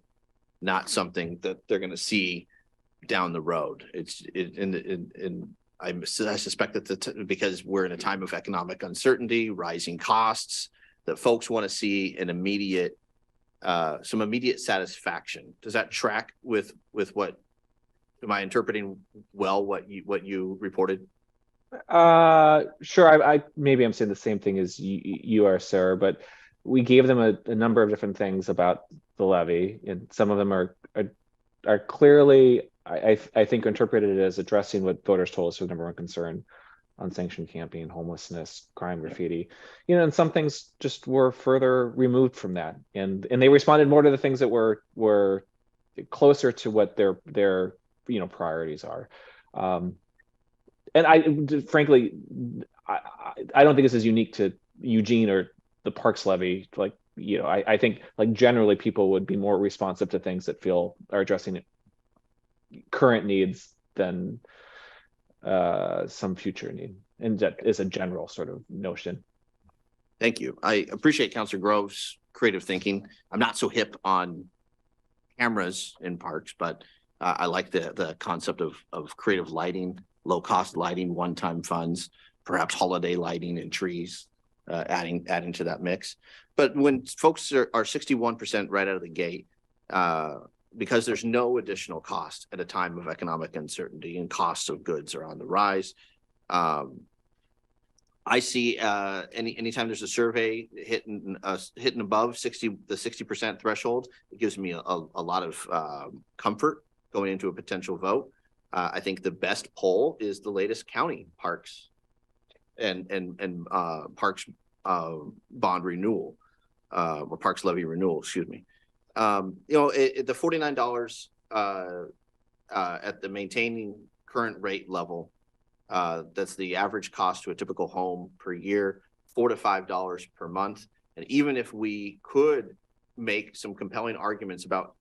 not something that they're going to see down the road. I suspect that because we're in a time of economic uncertainty, rising costs, that folks want to see an immediate, some immediate satisfaction. Does that track with what? Am I interpreting well what you reported? Sure. I maybe I'm saying the same thing as you are, sir, but we gave them a number of different things about the levy, and some of them are clearly I think interpreted it as addressing what voters told us was number one concern: unsanctioned camping, homelessness, crime, graffiti. You know, and some things just were further removed from that, and they responded more to the things that were closer to what their priorities are. And I frankly, I don't think this is unique to Eugene or the Parks Levy. Like, I think like generally people would be more responsive to things that are addressing current needs than some future need. And that is a general sort of notion. Thank you. I appreciate Councilor Grove's creative thinking. I'm not so hip on cameras in parks, but I like the concept of creative lighting, low cost lighting, one-time funds, perhaps holiday lighting and trees, adding to that mix. But when folks are 61% right out of the gate, because there's no additional cost at a time of economic uncertainty and costs of goods are on the rise. I see anytime there's a survey hitting above the 60% threshold, it gives me a lot of comfort going into a potential vote. I think the best poll is the latest county parks and parks bond renewal or parks levy renewal, excuse me. The $49 at the maintaining current rate level, that's the average cost to a typical home per year, $4 to $5 per month. And even if we could make some compelling arguments about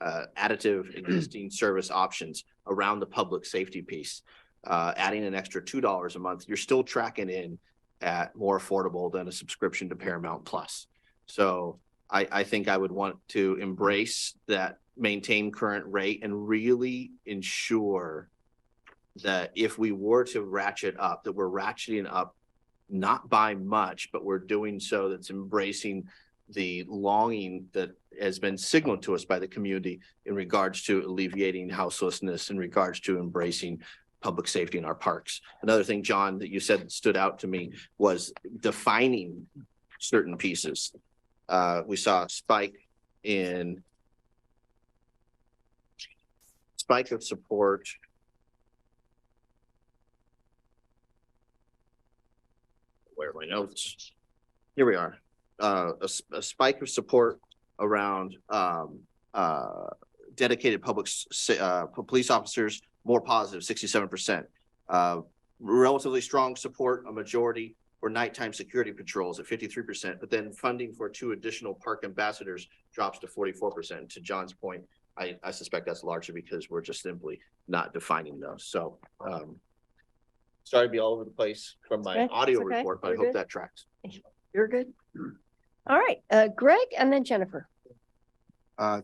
additive existing service options around the public safety piece, adding an extra $2 a month, you're still tracking in at more affordable than a subscription to Paramount Plus. So I think I would want to embrace that maintain current rate and really ensure that if we were to ratchet up, that we're ratcheting up not by much, but we're doing so that's embracing the longing that has been signaled to us by the community in regards to alleviating houselessness, in regards to embracing public safety in our parks. Another thing, John, that you said stood out to me was defining certain pieces. We saw a spike of support. Where are my notes? Here we are. A spike of support around dedicated police officers, more positive, 67%. Relatively strong support, a majority for nighttime security patrols at 53%, but then funding for 2 additional park ambassadors drops to 44%. To John's point, I suspect that's largely because we're just simply not defining those. So sorry to be all over the place from my audio report, but I hope that tracks. You're good. All right, Greg and then Jennifer.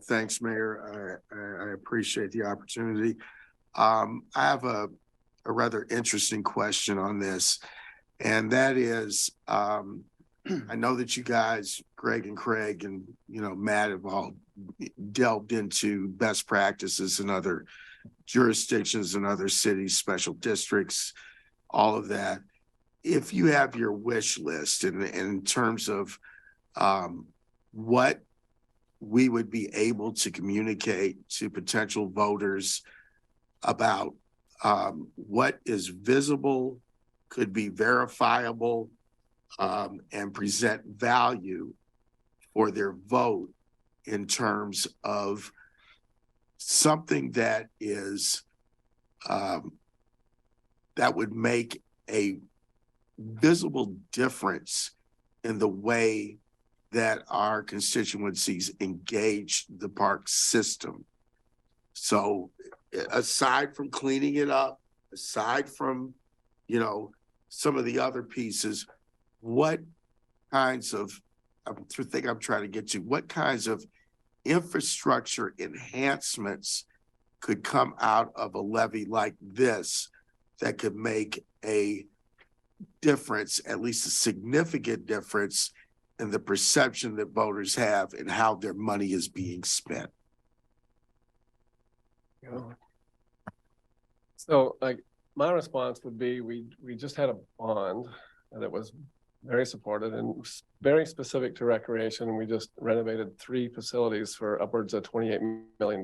Thanks, Mayor. I appreciate the opportunity. I have a rather interesting question on this, and that is, I know that you guys, Greg and Craig and Matt, have all delved into best practices in other jurisdictions and other cities, special districts, all of that. If you have your wish list in terms of what we would be able to communicate to potential voters about what is visible, could be verifiable, and present value for their vote in terms of something that is that would make a visible difference in the way that our constituencies engage the park system. So aside from cleaning it up, aside from, some of the other pieces, what kinds of, I'm trying to get to, what kinds of infrastructure enhancements could come out of a levy like this that could make a difference, at least a significant difference, in the perception that voters have and how their money is being spent? So my response would be, we just had a bond that was very supported and very specific to recreation. We just renovated 3 facilities for upwards of $28 million.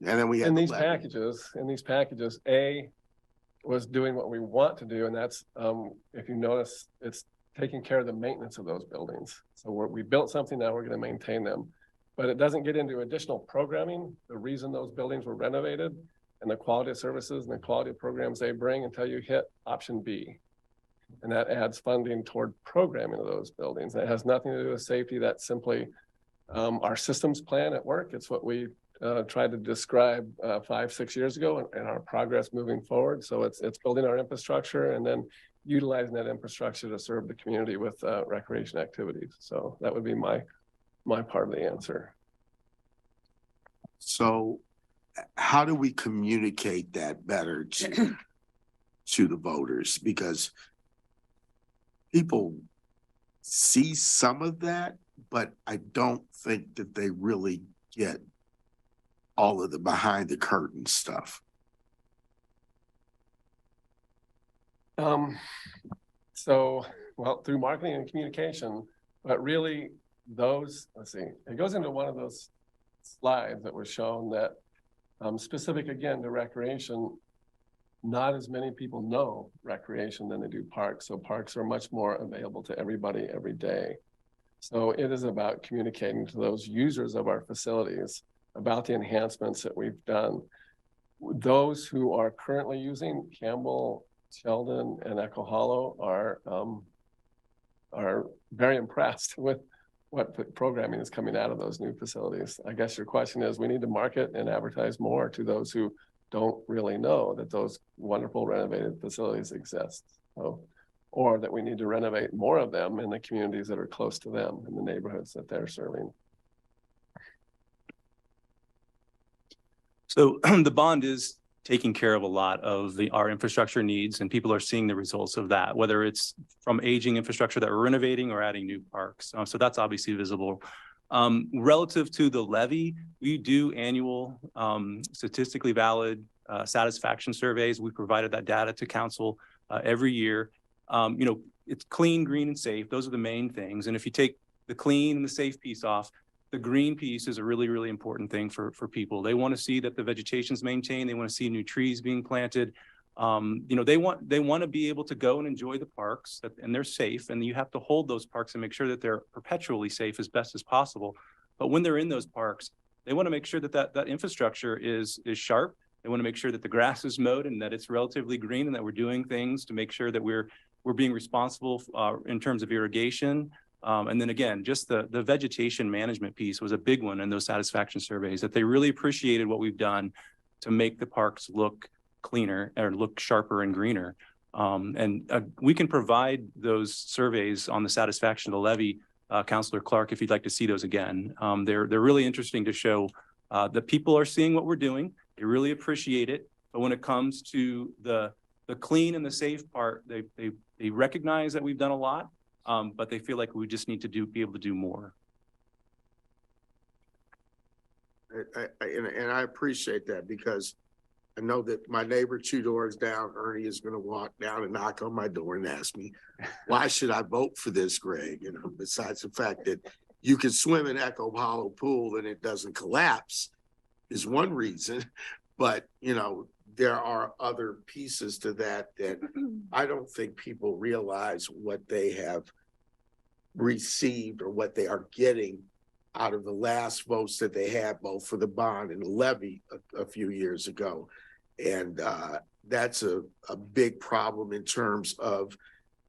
And then we had in the these levy. packages, A was doing what we want to do, and that's, if you notice, it's taking care of the maintenance of those buildings. So we built something, now we're gonna maintain them. But it doesn't get into additional programming, the reason those buildings were renovated, and the quality of services and the quality of programs they bring until you hit option B. And that adds funding toward programming of those buildings. That has nothing to do with safety. That's simply our systems plan at work. It's what we tried to describe 5-6 years ago and our progress moving forward. So it's building our infrastructure and then utilizing that infrastructure to serve the community with recreation activities. So that would be my part of the answer. So how do we communicate that better to the voters? Because people see some of that, but I don't think that they really get all of the behind the curtain stuff. So, well, through marketing and communication, but really those, let's see, it goes into one of those slides that was shown that specific again to recreation, not as many people know recreation than they do parks. So parks are much more available to everybody every day. So it is about communicating to those users of our facilities about the enhancements that we've done. Those who are currently using Campbell, Sheldon, and Echo Hollow are very impressed with what programming is coming out of those new facilities. I guess your question is, we need to market and advertise more to those who don't really know that those wonderful renovated facilities exist. So, or that we need to renovate more of them in the communities that are close to them, in the neighborhoods that they're serving. So the bond is taking care of a lot of our infrastructure needs, and people are seeing the results of that, whether it's from aging infrastructure that we're renovating or adding new parks. So that's obviously visible. Relative to the levy, we do annual statistically valid satisfaction surveys. We provided that data to council every year. It's clean, green, and safe. Those are the main things. And if you take the clean and the safe piece off, the green piece is a really, really important thing for people. They want to see that the vegetation's maintained. They want to see new trees being planted. They want to be able to go and enjoy the parks, and they're safe. And you have to hold those parks and make sure that they're perpetually safe as best as possible. But when they're in those parks, they want to make sure that that infrastructure is sharp. They want to make sure that the grass is mowed and that it's relatively green, and that we're doing things to make sure that we're being responsible in terms of irrigation. And then again, just the vegetation management piece was a big one in those satisfaction surveys, that they really appreciated what we've done to make the parks look cleaner or look sharper and greener. We can provide those surveys on the satisfaction of the levy, Councilor Clark, if you'd like to see those again. They're really interesting to show that people are seeing what we're doing. They really appreciate it. But when it comes to the clean and the safe part, they recognize that we've done a lot. But they feel like we just need to be able to do more. And I appreciate that, because I know that my neighbor 2 doors down, Ernie, is going to walk down and knock on my door and ask me, why should I vote for this, Greg? Besides the fact that you can swim in Echo Hollow pool and it doesn't collapse is one reason. But, there are other pieces to that I don't think people realize what they have received or what they are getting out of the last votes that they had, both for the bond and the levy a few years ago. And that's a big problem in terms of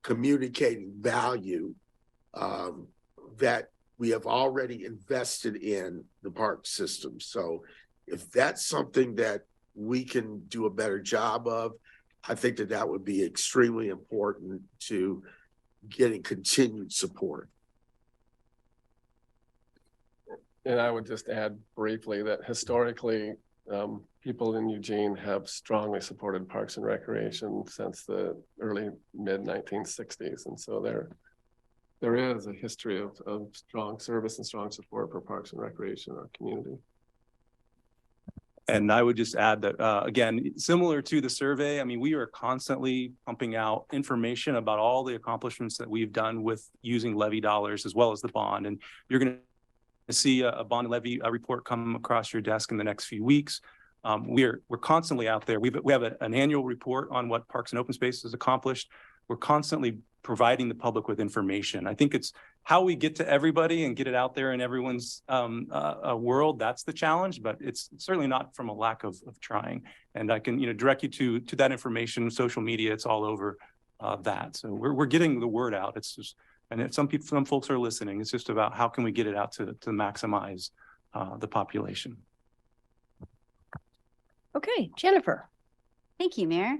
communicating value that we have already invested in the park system. So if that's something that we can do a better job of, I think that would be extremely important to getting continued support. And I would just add briefly that historically, people in Eugene have strongly supported parks and recreation since the early mid-1960s. And so there is a history of strong service and strong support for parks and recreation in our community. And I would just add that, again, similar to the survey, I mean, we are constantly pumping out information about all the accomplishments that we've done with using levy dollars as well as the bond. And you're going to see a bond levy report come across your desk in the next few weeks. we're constantly out there. We have an annual report on what Parks and Open Space has accomplished. We're constantly providing the public with information. I think it's how we get to everybody and get it out there in everyone's world. That's the challenge, but it's certainly not from a lack of trying. And I can, direct you to that information, social media, it's all over that. So we're getting the word out. It's just, and if some folks are listening, it's just about how can we get it out to maximize the population. Okay, Jennifer. Thank you, Mayor.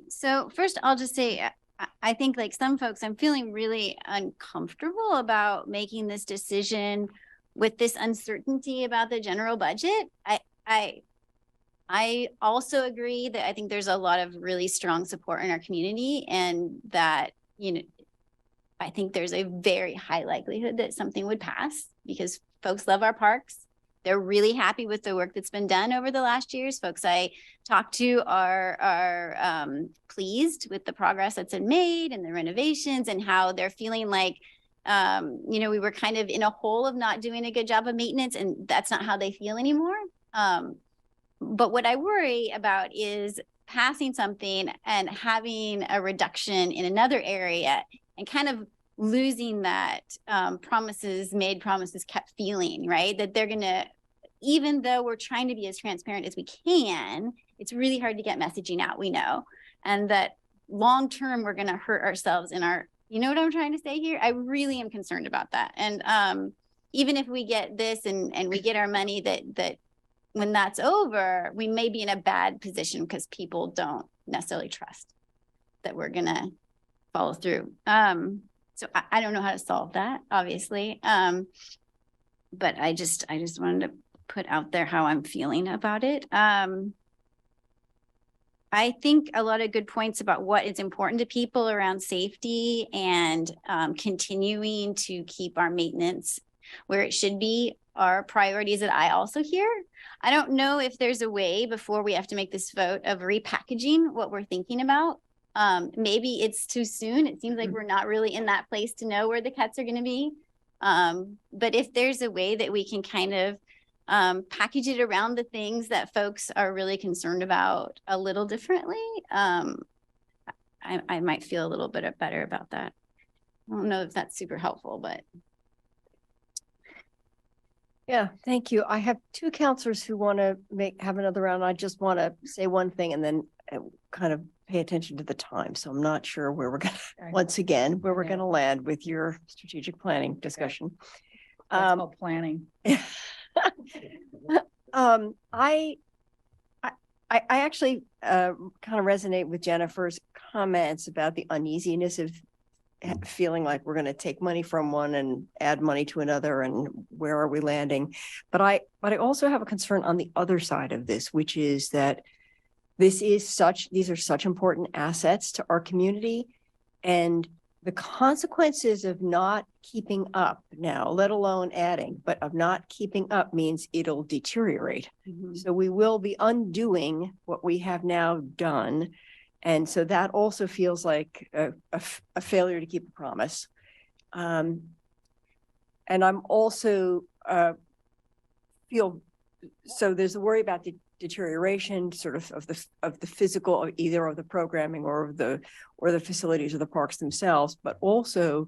So first I'll just say, I think like some folks, I'm feeling really uncomfortable about making this decision with this uncertainty about the general budget. I also agree that I think there's a lot of really strong support in our community, and that, I think there's a very high likelihood that something would pass because folks love our parks. They're really happy with the work that's been done over the last years. Folks I talked to are pleased with the progress that's been made and the renovations, and how they're feeling like, we were kind of in a hole of not doing a good job of maintenance, and that's not how they feel anymore. But what I worry about is passing something and having a reduction in another area and kind of losing that promises made, promises kept feeling, right? That they're going to, even though we're trying to be as transparent as we can, it's really hard to get messaging out, we know. And that long-term, we're going to hurt ourselves in our, you know what I'm trying to say here? I really am concerned about that. And even if we get this and we get our money, that when that's over, we may be in a bad position because people don't necessarily trust that we're going to follow through. So I don't know how to solve that, obviously. But I just wanted to put out there how I'm feeling about it. I think a lot of good points about what is important to people around safety and continuing to keep our maintenance where it should be are priorities that I also hear. I don't know if there's a way before we have to make this vote of repackaging what we're thinking about. Maybe it's too soon. It seems like we're not really in that place to know where the cuts are going to be. But if there's a way that we can kind of package it around the things that folks are really concerned about a little differently, I might feel a little bit better about that. I don't know if that's super helpful, but. Yeah, thank you. I have two counselors who want to have another round. I just want to say one thing and then kind of pay attention to the time. So I'm not sure where we're going to, once again, where we're going to land with your strategic planning discussion. That's called planning. I actually kind of resonate with Jennifer's comments about the uneasiness of feeling like we're going to take money from one and add money to another, and where are we landing? But I also have a concern on the other side of this, which is that these are such important assets to our community, and the consequences of not keeping up now, let alone adding, but of not keeping up means it'll deteriorate. Mm-hmm. So we will be undoing what we have now done. And so that also feels like a failure to keep a promise. And I'm also so there's a worry about the deterioration sort of the physical, either of the programming or the facilities or the parks themselves, but also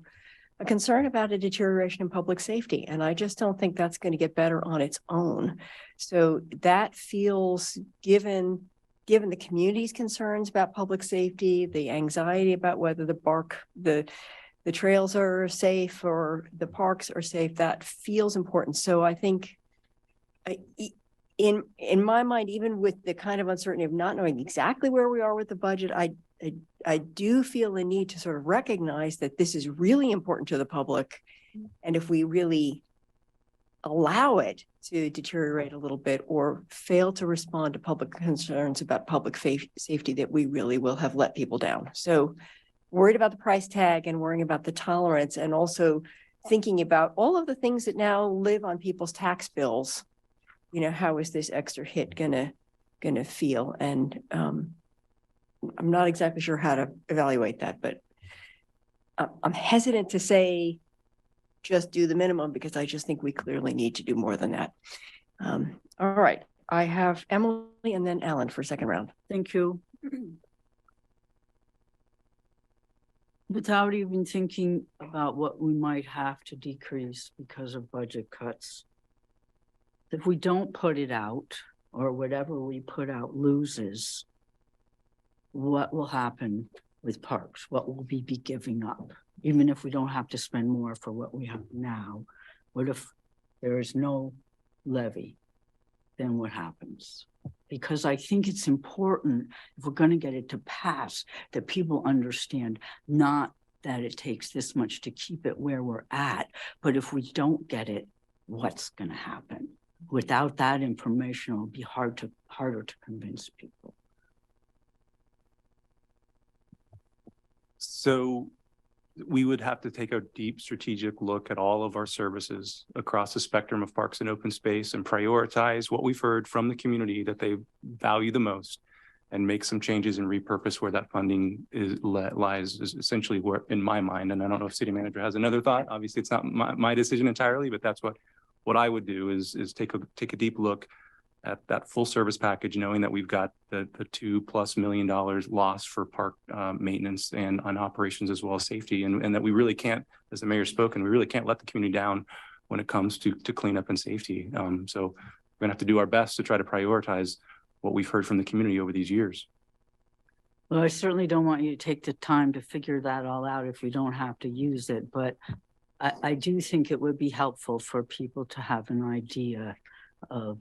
a concern about a deterioration in public safety. And I just don't think that's going to get better on its own. So that feels, given the community's concerns about public safety, the anxiety about whether the trails are safe or the parks are safe, that feels important. So I think in my mind, even with the kind of uncertainty of not knowing exactly where we are with the budget, I do feel the need to sort of recognize that this is really important to the public. And if we really allow it to deteriorate a little bit or fail to respond to public concerns about public safety, that we really will have let people down. So worried about the price tag and worrying about the tolerance, and also thinking about all of the things that now live on people's tax bills. How is this extra hit gonna feel? And I'm not exactly sure how to evaluate that, but I'm hesitant to say just do the minimum, because I just think we clearly need to do more than that. All right. I have Emily and then Alan for second round. Thank you. Without even thinking about what we might have to decrease because of budget cuts, if we don't put it out or whatever we put out loses, what will happen with parks? What will we be giving up? Even if we don't have to spend more for what we have now, what if there is no levy? Then what happens? Because I think it's important, if we're going to get it to pass, that people understand not that it takes this much to keep it where we're at, but if we don't get it, what's going to happen? Without that information, it'll be harder to convince people. So we would have to take a deep strategic look at all of our services across the spectrum of parks and open space and prioritize what we've heard from the community that they value the most and make some changes and repurpose where that funding lies is essentially where, in my mind, and I don't know if city manager has another thought. Obviously, it's not my decision entirely, but that's what I would do is take a deep look at that full service package, knowing that we've got the $2+ million loss for park maintenance and on operations as well as safety, and that we really can't, as the mayor's spoken, we really can't let the community down when it comes to cleanup and safety. So we're gonna have to do our best to try to prioritize what we've heard from the community over these years. Well, I certainly don't want you to take the time to figure that all out if we don't have to use it, but I do think it would be helpful for people to have an idea of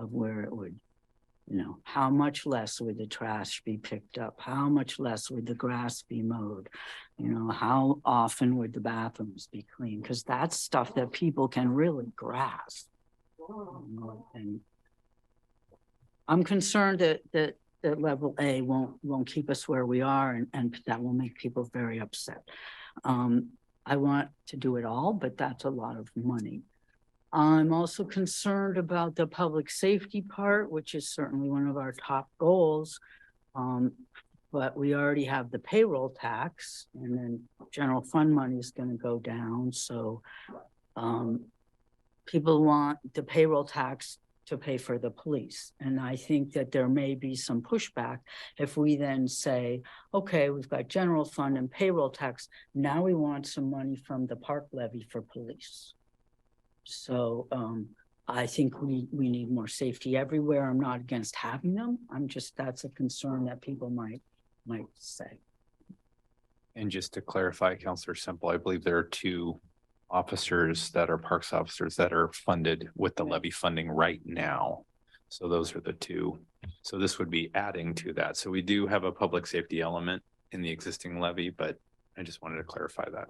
where it would, how much less would the trash be picked up? How much less would the grass be mowed? How often would the bathrooms be cleaned? Because that's stuff that people can really grasp. And I'm concerned that level A won't keep us where we are, and that will make people very upset. I want to do it all, but that's a lot of money. I'm also concerned about the public safety part, which is certainly one of our top goals. But we already have the payroll tax, and then general fund money is going to go down. So people want the payroll tax to pay for the police. And I think that there may be some pushback if we then say, okay, we've got general fund and payroll tax. Now we want some money from the park levy for police. So I think we need more safety everywhere. I'm not against having them. That's a concern that people might say. And just to clarify, Councilor Semple, I believe there are 2 officers that are parks officers that are funded with the levy funding right now. So those are the 2. So this would be adding to that. So we do have a public safety element in the existing levy, but I just wanted to clarify that.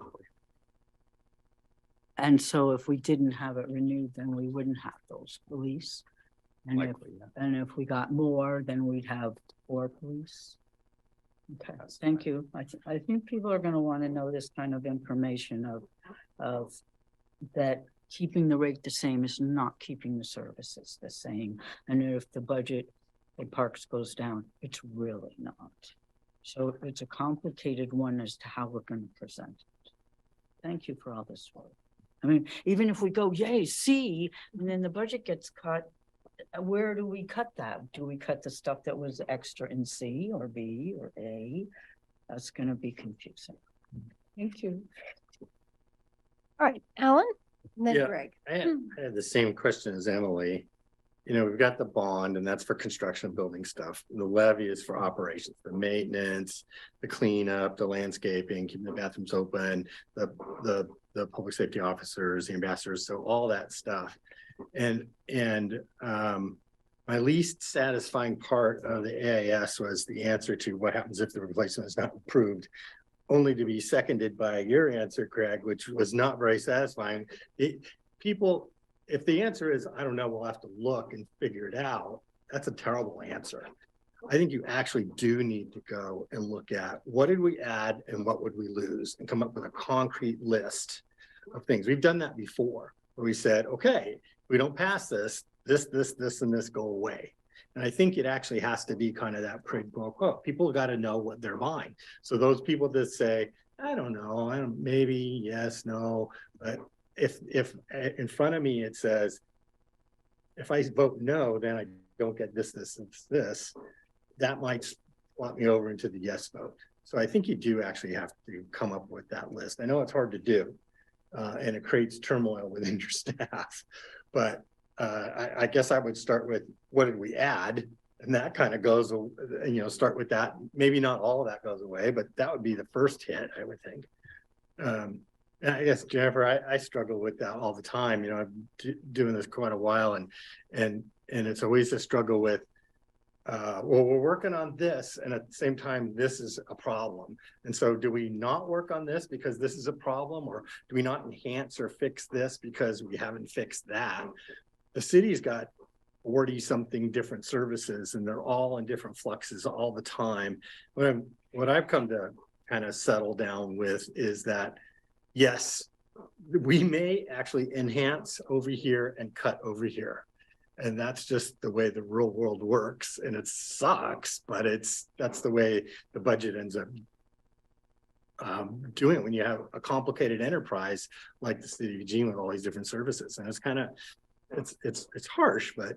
And so if we didn't have it renewed, then we wouldn't have those police. And Likely, and if we got more, then we'd have 4 police. Okay, thank you. I think people are going to want to know this kind of information of that keeping the rate the same is not keeping the services the same. And if the budget for parks goes down, it's really not. So it's a complicated one as to how we're going to present it. Thank you for all this work. I mean, even if we go, yay, C, and then the budget gets cut, where do we cut that? Do we cut the stuff that was extra in C or B or A? That's going to be confusing. Thank you. All right, Alan, and then Yeah, Greg. I had the same question as Emily. We've got the bond, and that's for construction of building stuff. The levy is for operations, the maintenance, the cleanup, the landscaping, keeping the bathrooms open, the public safety officers, the ambassadors, so all that stuff. And my least satisfying part of the AIS was the answer to what happens if the replacement is not approved, only to be seconded by your answer, Craig, which was not very satisfying. If the answer is, I don't know, we'll have to look and figure it out, that's a terrible answer. I think you actually do need to go and look at what did we add and what would we lose, and come up with a concrete list of things. We've done that before, where we said, okay, we don't pass this, and this go away. And I think it actually has to be kind of that quid pro quo. People got to know what they're buying. So those people that say, I don't know, maybe, yes, no, but if in front of me it says, if I vote no, then I don't get this, this, that might swap me over into the yes vote. So I think you do actually have to come up with that list. I know it's hard to do, and it creates turmoil within your staff, but I guess I would start with what did we add? And that kind of goes, start with that. Maybe not all of that goes away, but that would be the first hit, I would think. And I guess, Jennifer, I struggle with that all the time. I'm doing this quite a while, and it's always a struggle with, well, we're working on this, and at the same time, this is a problem. And so do we not work on this because this is a problem, or do we not enhance or fix this because we haven't fixed that? The city's got 40 something different services, and they're all in different fluxes all the time. What I've come to kind of settle down with is that, yes, we may actually enhance over here and cut over here. And that's just the way the real world works. And it sucks, but that's the way the budget ends up doing it when you have a complicated enterprise like the city of Eugene with all these different services. And it's kind of, it's harsh, but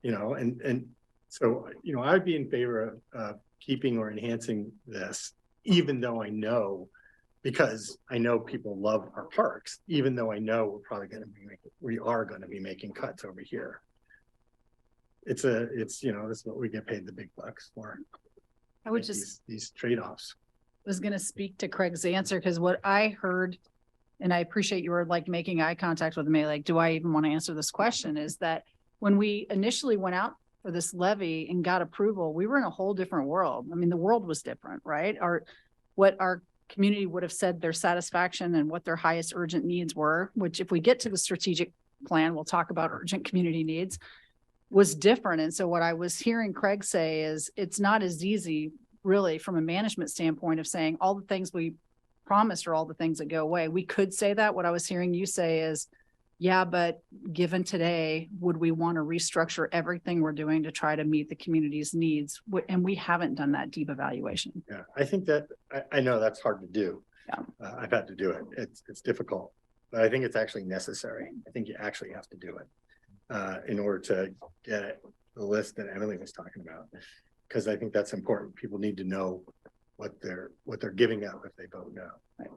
and so, I'd be in favor of keeping or enhancing this, even though I know, because I know people love our parks, even though I know we are going to be making cuts over here. It's this is what we get paid the big bucks for. I would just, these trade-offs. was going to speak to Craig's answer, because what I heard, and I appreciate you were like making eye contact with me, like, do I even want to answer this question, is that when we initially went out for this levy and got approval, we were in a whole different world. I mean, the world was different, right? What our community would have said their satisfaction and what their highest urgent needs were, which if we get to the strategic plan, we'll talk about urgent community needs, was different. And so what I was hearing Craig say is it's not as easy really from a management standpoint of saying all the things we promised are all the things that go away. We could say that. What I was hearing you say is, yeah, but given today, would we want to restructure everything we're doing to try to meet the community's needs? And we haven't done that deep evaluation. Yeah, I think that I know that's hard to do. Yeah. I've had to do it. It's difficult, but I think it's actually necessary. I think you actually have to do it in order to get the list that Emily was talking about, because I think that's important. People need to know what they're giving up if they vote no. Right.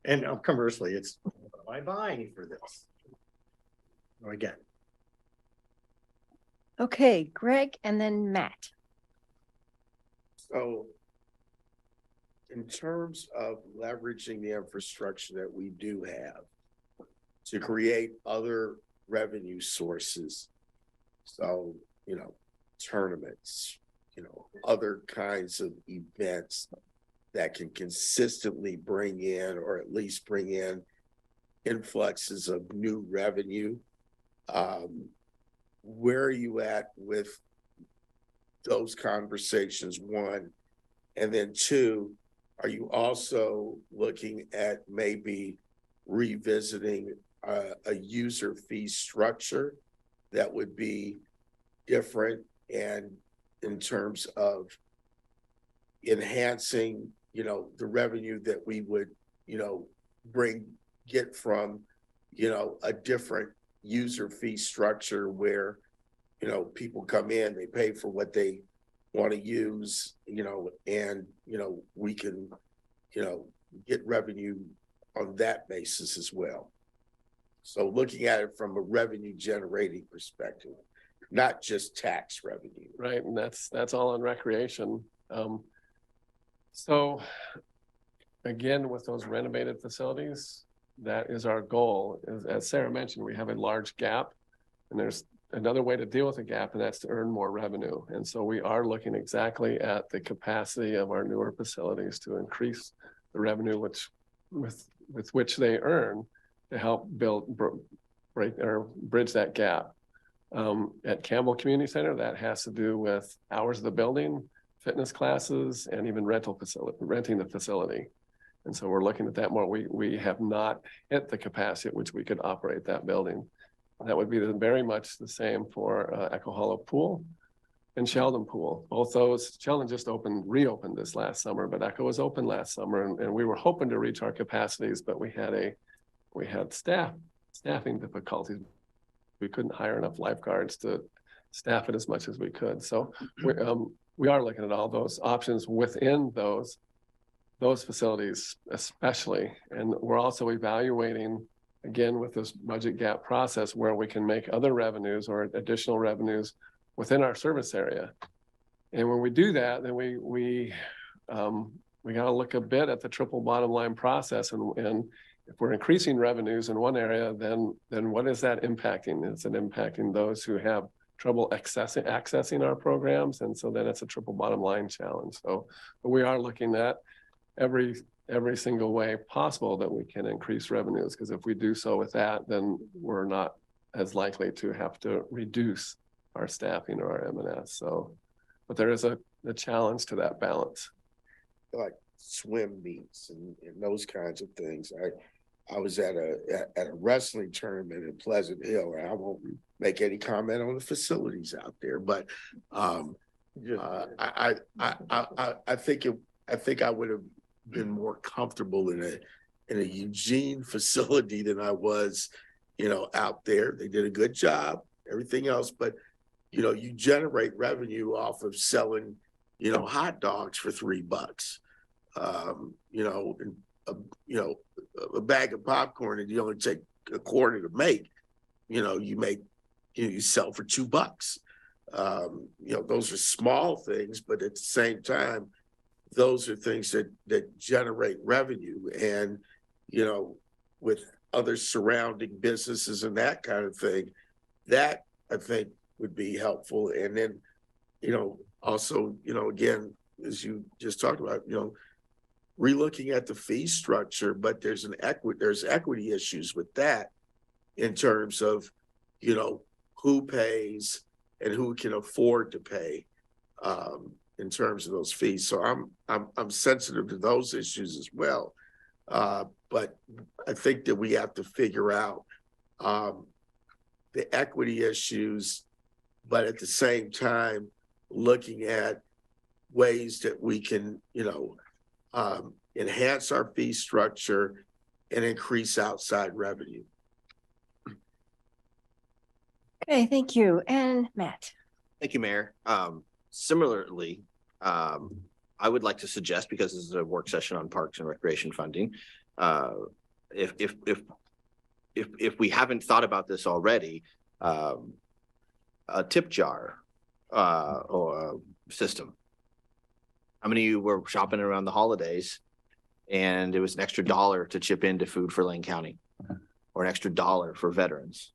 And conversely, it's what am I buying for this? What do I get? Okay, Greg, and then Matt. So in terms of leveraging the infrastructure that we do have to create other revenue sources, so, tournaments, other kinds of events that can consistently bring in, or at least bring in influxes of new revenue. Where are you at with those conversations, one? And then two, are you also looking at maybe revisiting a user fee structure that would be different and in terms of enhancing, the revenue that we would, get from, a different user fee structure where, people come in, they pay for what they want to use, and, we can, get revenue on that basis as well. So looking at it from a revenue generating perspective, not just tax revenue. Right, and that's all on recreation. So again, with those renovated facilities, that is our goal. As Sarah mentioned, we have a large gap, and there's another way to deal with the gap, and that's to earn more revenue. And so we are looking exactly at the capacity of our newer facilities to increase the revenue with which they earn to help bridge that gap. At Campbell Community Center, that has to do with hours of the building, fitness classes, and even renting the facility. And so we're looking at that more. We have not hit the capacity at which we could operate that building. That would be very much the same for Echo Hollow Pool and Sheldon Pool. Both those, Sheldon just reopened this last summer, but Echo was open last summer, and we were hoping to reach our capacities, but we had staffing difficulties. We couldn't hire enough lifeguards to staff it as much as we could. So we are looking at all those options within those facilities especially. And we're also evaluating, again, with this budget gap process, where we can make other revenues or additional revenues within our service area. And when we do that, then we got to look a bit at the triple bottom line process. And if we're increasing revenues in one area, then what is that impacting? Is it impacting those who have trouble accessing our programs? And so then it's a triple bottom line challenge. So but we are looking at every single way possible that we can increase revenues, because if we do so with that, then we're not as likely to have to reduce our staffing or our M&S. So, but there is a challenge to that balance. Like swim meets and those kinds of things. I was at a wrestling tournament in Pleasant Hill, and I won't make any comment on the facilities out there, but I think I would have been more comfortable in a Eugene facility than I was, out there. They did a good job, everything else, but you generate revenue off of selling, hot dogs for $3. A bag of popcorn, and you only take a quarter to make. You sell for $2. Those are small things, but at the same time, those are things that generate revenue. And with other surrounding businesses and that kind of thing, that I think would be helpful. And then also again, as you just talked about, relooking at the fee structure, but there's equity issues with that in terms of who pays and who can afford to pay in terms of those fees. So I'm sensitive to those issues as well. But I think that we have to figure out the equity issues, but at the same time looking at ways that we can enhance our fee structure and increase outside revenue. Okay, thank you. And Matt. Thank you, Mayor. Similarly, I would like to suggest, because this is a work session on parks and recreation funding, if we haven't thought about this already, a tip jar or a system. How many of you were shopping around the holidays and it was an extra $1 to chip into Food for Lane County, or an extra $1 for veterans?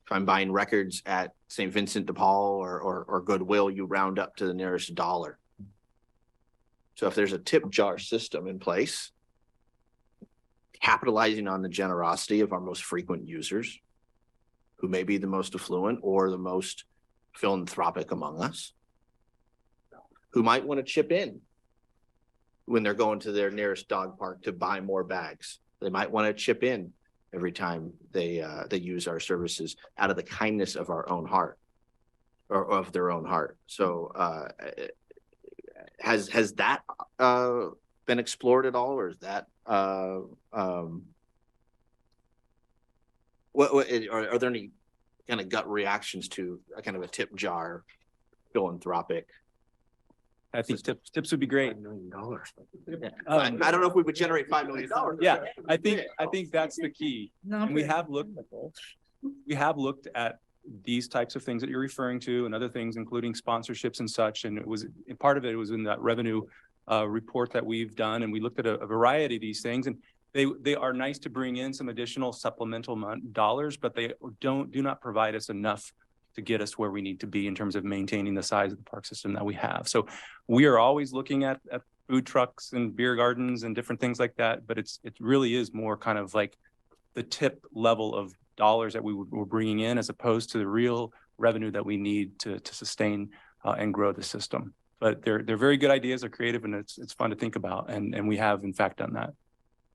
If I'm buying records at St. Vincent de Paul or Goodwill, you round up to the nearest $1. So if there's a tip jar system in place, capitalizing on the generosity of our most frequent users, who may be the most affluent or the most philanthropic among us, who might want to chip in when they're going to their nearest dog park to buy more bags. They might want to chip in every time they use our services out of the kindness of our own heart, or of their own heart. So has that been explored at all, or is that are there any kind of gut reactions to a kind of a tip jar philanthropic? I think tips would be great. $5 million. I don't know if we would generate $5 million. Yeah, I think that's the key. And we have looked at these types of things that you're referring to, and other things, including sponsorships and such. And part of it was in that revenue report that we've done, and we looked at a variety of these things, and they are nice to bring in some additional supplemental dollars, but they do not provide us enough to get us where we need to be in terms of maintaining the size of the park system that we have. So we are always looking at food trucks and beer gardens and different things like that, but it really is more kind of like the tip level of dollars that we're bringing in, as opposed to the real revenue that we need to sustain and grow the system. But they're very good ideas, they're creative, and it's fun to think about. And we have in fact done that,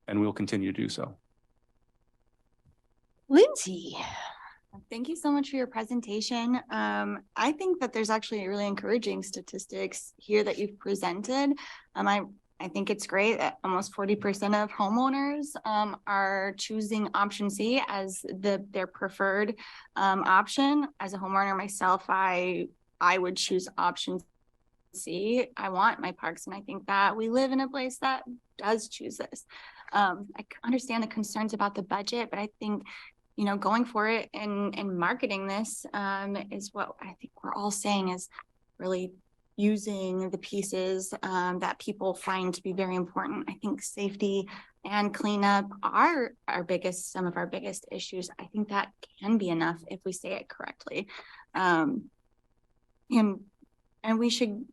and we'll continue to do so. Lindsay. Thank you so much for your presentation. I think that there's actually really encouraging statistics here that you've presented. I I think it's great that almost 40% of homeowners are choosing option C as their preferred option. As a homeowner myself, I would choose option C. I want my parks, and I think that we live in a place that does choose this. I understand the concerns about the budget, but I think, you know, going for it and marketing this is what I think we're all saying is really using the pieces that people find to be very important. I think safety and cleanup are some of our biggest issues. I think that can be enough if we say it correctly. And we should,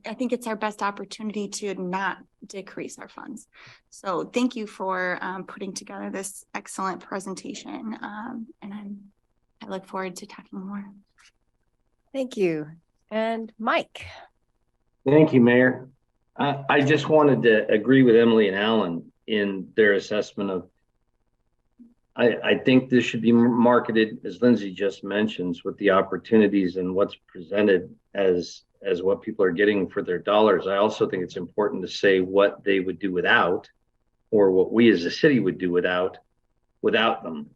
I think it's our best opportunity to not decrease our funds. So thank you for putting together this excellent presentation. And I look forward to talking more. Thank you. And Mike. Thank you, Mayor. I just wanted to agree with Emily and Alan in their assessment of, I think this should be marketed, as Lindsay just mentions, with the opportunities and what's presented as what people are getting for their dollars. I also think it's important to say what they would do without, or what we as a city would do without them.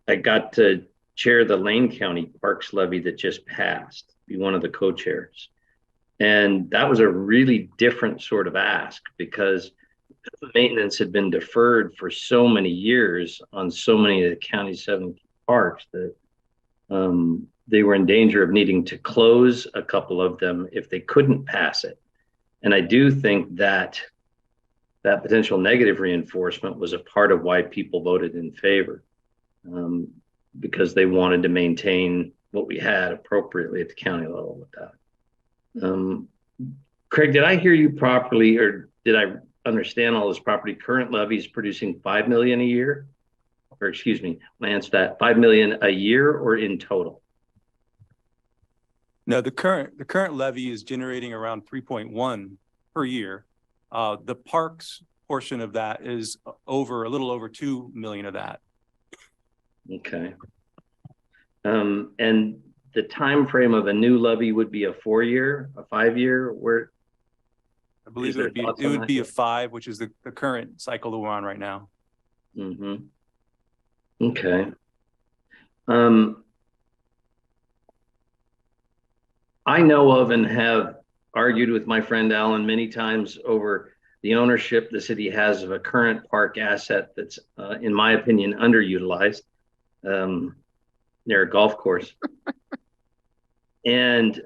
I got to chair the Lane County Parks Levy that just passed, be one of the co-chairs. And that was a really different sort of ask, because maintenance had been deferred for so many years on so many of the county's 7 parks that they were in danger of needing to close a couple of them if they couldn't pass it. And I do think that that potential negative reinforcement was a part of why people voted in favor, because they wanted to maintain what we had appropriately at the county level with that. Craig, did I hear you properly, or did I understand all this property? Current levy is producing 5 million a year, or excuse me, Lance, that 5 million a year or in total? No, the current levy is generating around 3.1 per year. The parks portion of that is a little over 2 million of that. Okay. And the time frame of a new levy would be a 4-year, a 5-year, where I believe it would be a 5, which is the current cycle that we're on right now. Mm-hmm. Okay. I know of and have argued with my friend Alan many times over the ownership the city has of a current park asset that's, in my opinion, underutilized, near a golf course. And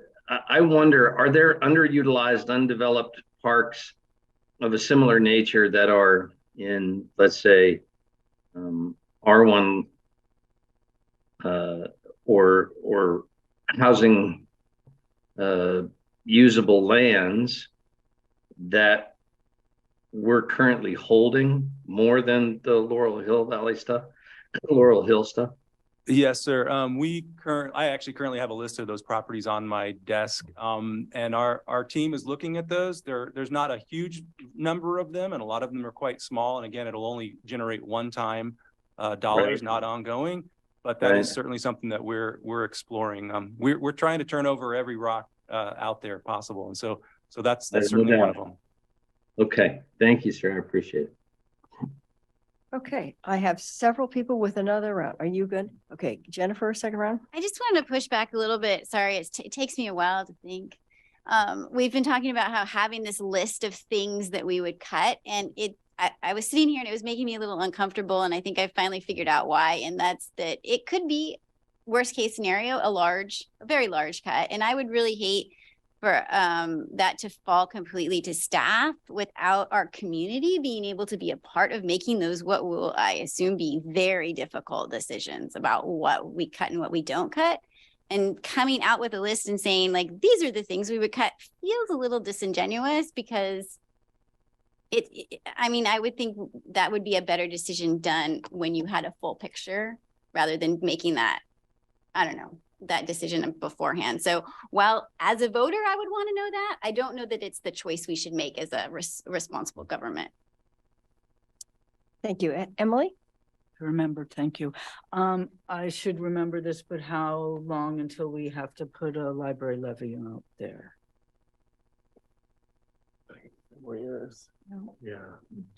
I wonder, are there underutilized, undeveloped parks of a similar nature that are in, let's say, R1 or housing usable lands that we're currently holding more than the Laurel Hill stuff? Yes, sir. I actually currently have a list of those properties on my desk. And our team is looking at those. There's not a huge number of them, and a lot of them are quite small. And again, it'll only generate one-time dollars, not ongoing. But that is certainly something that we're exploring. We're trying to turn over every rock out there possible, and so that's certainly one of them. Okay, thank you, sir. I appreciate it. Okay, I have several people with another round. Are you good? Okay, Jennifer, second round. I just wanted to push back a little bit. Sorry, it takes me a while to think. We've been talking about how having this list of things that we would cut, and I was sitting here and it was making me a little uncomfortable, and I think I finally figured out why, and that's that it could be worst case scenario, a very large cut. And I would really hate for that to fall completely to staff without our community being able to be a part of making those, what will I assume be very difficult decisions about what we cut and what we don't cut. And coming out with a list and saying like, these are the things we would cut feels a little disingenuous, because I mean, I would think that would be a better decision done when you had a full picture rather than making that, I don't know, that decision beforehand. So while as a voter, I would want to know that, I don't know that it's the choice we should make as a responsible government. Thank you. Emily? Remember, thank you. I should remember this, but how long until we have to put a library levy out there? 4 years. Yeah.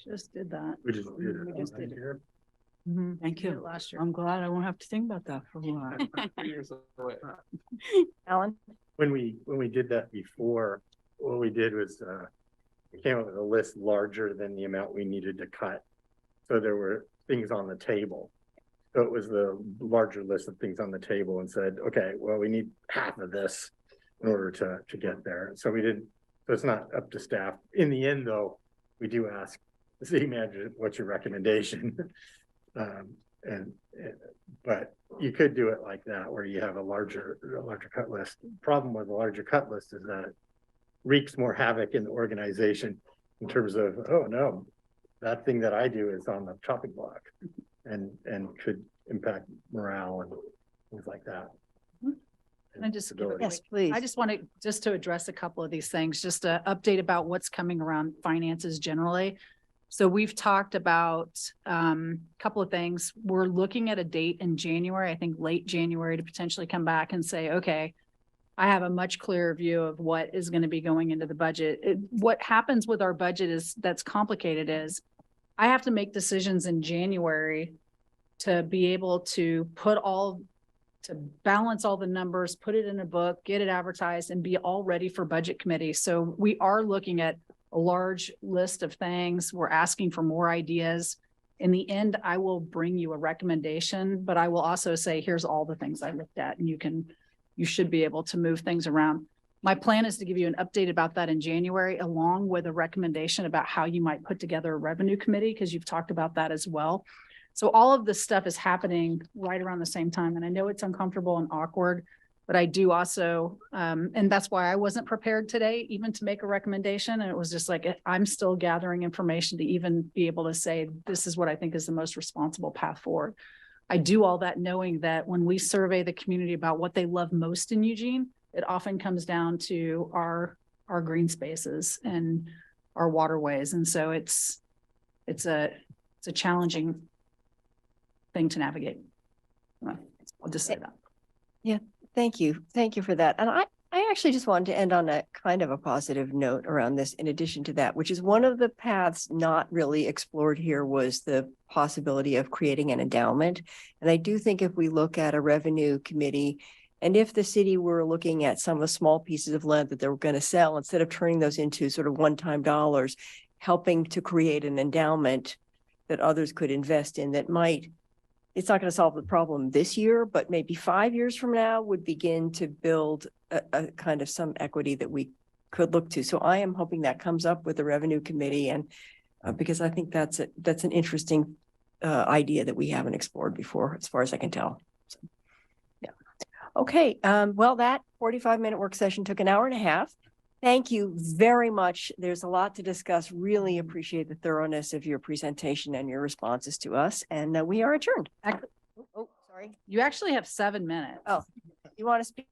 Just did that. We just did it. We just did it. Here. Thank you. Last year. I'm glad I won't have to think about that for a while. 3 years away. Alan? When we did that before, what we did was, we came up with a list larger than the amount we needed to cut. So there were things on the table. So it was the larger list of things on the table and said, okay, well, we need half of this in order to get there. So we didn't, so it's not up to staff. In the end, though, we do ask the city manager, what's your recommendation? But you could do it like that, where you have a larger cut list. Problem with a larger cut list is that it wreaks more havoc in the organization in terms of, oh no, that thing that I do is on the chopping block and could impact morale and things like that. Can I just give a Yes, quick- please. I just wanted just to address a couple of these things, just an update about what's coming around finances generally. So we've talked about a couple of things. We're looking at a date in January, I think late January, to potentially come back and say, okay, I have a much clearer view of what is going to be going into the budget. What happens with our budget is that's complicated is I have to make decisions in January to be able to to balance all the numbers, put it in a book, get it advertised, and be all ready for budget committee. So we are looking at a large list of things. We're asking for more ideas. In the end, I will bring you a recommendation, but I will also say, here's all the things I looked at, and you should be able to move things around. My plan is to give you an update about that in January, along with a recommendation about how you might put together a revenue committee, because you've talked about that as well. So all of this stuff is happening right around the same time. And I know it's uncomfortable and awkward, but I do also, and that's why I wasn't prepared today, even to make a recommendation. And it was just like, I'm still gathering information to even be able to say, this is what I think is the most responsible path forward. I do all that knowing that when we survey the community about what they love most in Eugene, it often comes down to our green spaces and our waterways. And so it's a challenging thing to navigate. I'll just say that. Yeah, thank you. Thank you for that. And I actually just wanted to end on a kind of a positive note around this, in addition to that, which is one of the paths not really explored here was the possibility of creating an endowment. And I do think if we look at a revenue committee, and if the city were looking at some of the small pieces of land that they were going to sell, instead of turning those into sort of one-time dollars, helping to create an endowment that others could invest in that might, it's not going to solve the problem this year, but maybe 5 years from now would begin to build a kind of some equity that we could look to. So I am hoping that comes up with the revenue committee, and because I think that's an interesting idea that we haven't explored before, as far as I can tell. So, yeah. Okay. Well, that 45-minute work session took an hour and a half. Thank you very much. There's a lot to discuss. Really appreciate the thoroughness of your presentation and your responses to us. And we are adjourned. Actually, Oh, sorry. you actually have 7 minutes. Oh, you want to speak?